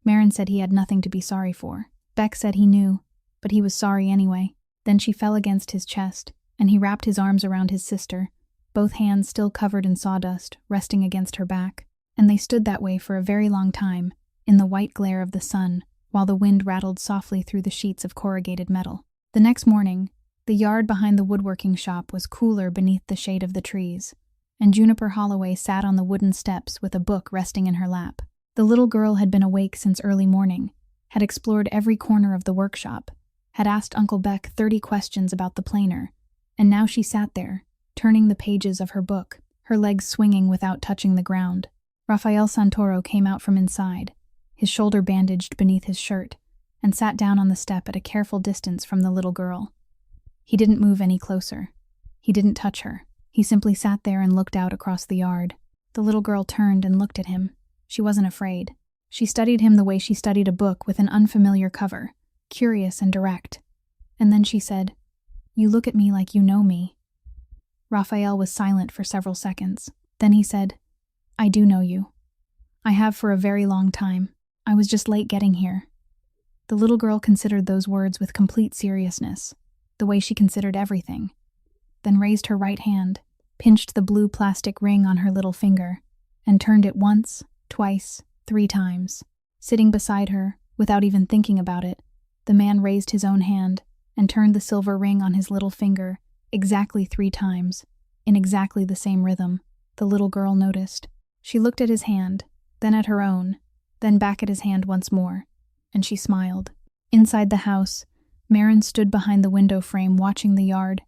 Maren said he had nothing to be sorry for. Beck said he knew, but he was sorry anyway. Then she fell against his chest, and he wrapped his arms around his sister, both hands still covered in sawdust, resting against her back. And they stood that way for a very long time, in the white glare of the sun, while the wind rattled softly through the sheets of corrugated metal. The next morning, the yard behind the woodworking shop was cooler beneath the shade of the trees, and Juniper Holloway sat on the wooden steps with a book resting in her lap. The little girl had been awake since early morning, had explored every corner of the workshop, had asked Uncle Beck 30 questions about the planer, and now she sat there, turning the pages of her book, her legs swinging without touching the ground. Rafael Santoro came out from inside, his shoulder bandaged beneath his shirt, and sat down on the step at a careful distance from the little girl. He didn't move any closer. He didn't touch her. He simply sat there and looked out across the yard. The little girl turned and looked at him. She wasn't afraid. She studied him the way she studied a book with an unfamiliar cover, curious and direct. And then she said, "You look at me like you know me." Raphael was silent for several seconds. Then he said, "I do know you. I have for a very long time. I was just late getting here." The little girl considered those words with complete seriousness, the way she considered everything, then raised her right hand, pinched the blue plastic ring on her little finger, and turned it once, twice, 3 times. Sitting beside her, without even thinking about it, the man raised his own hand and turned the silver ring on his little finger exactly 3 times, in exactly the same rhythm. The little girl noticed. She looked at his hand, then at her own, then back at his hand once more, and she smiled. Inside the house, Marin stood behind the window frame watching the yard,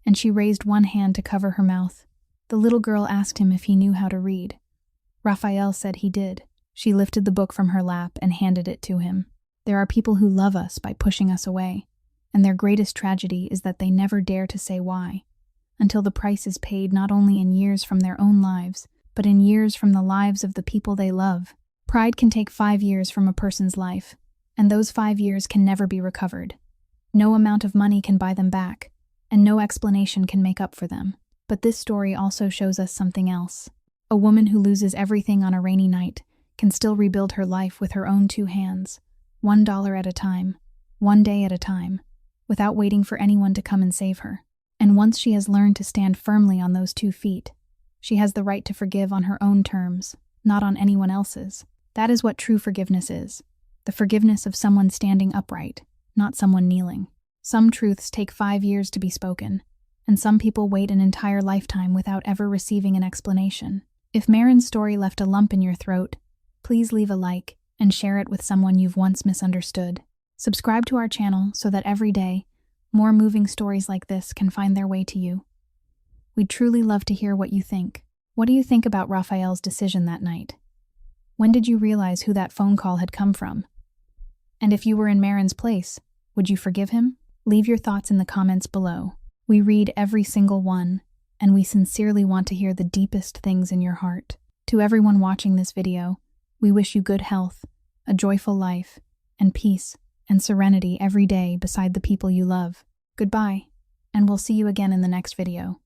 and she raised one hand to cover her mouth. The little girl asked him if he knew how to read. Raphael said he did. She lifted the book from her lap and handed it to him. There are people who love us by pushing us away, and their greatest tragedy is that they never dare to say why, until the price is paid not only in years from their own lives, but in years from the lives of the people they love. Pride can take 5 years from a person's life, and those 5 years can never be recovered. No amount of money can buy them back, and no explanation can make up for them. But this story also shows us something else. A woman who loses everything on a rainy night can still rebuild her life with her own 2 hands, $1 at a time, 1 day at a time, without waiting for anyone to come and save her. And once she has learned to stand firmly on those 2 feet, she has the right to forgive on her own terms, not on anyone else's. That is what true forgiveness is. The forgiveness of someone standing upright, not someone kneeling. Some truths take 5 years to be spoken, and some people wait an entire lifetime without ever receiving an explanation. If Marin's story left a lump in your throat, please leave a like and share it with someone you've once misunderstood. Subscribe to our channel so that every day, more moving stories like this can find their way to you. We'd truly love to hear what you think. What do you think about Raphael's decision that night? When did you realize who that phone call had come from? And if you were in Marin's place, would you forgive him? Leave your thoughts in the comments below. We read every single one, and we sincerely want to hear the deepest things in your heart. To everyone watching this video, we wish you good health, a joyful life, and peace and serenity every day beside the people you love. Goodbye, and we'll see you again in the next video.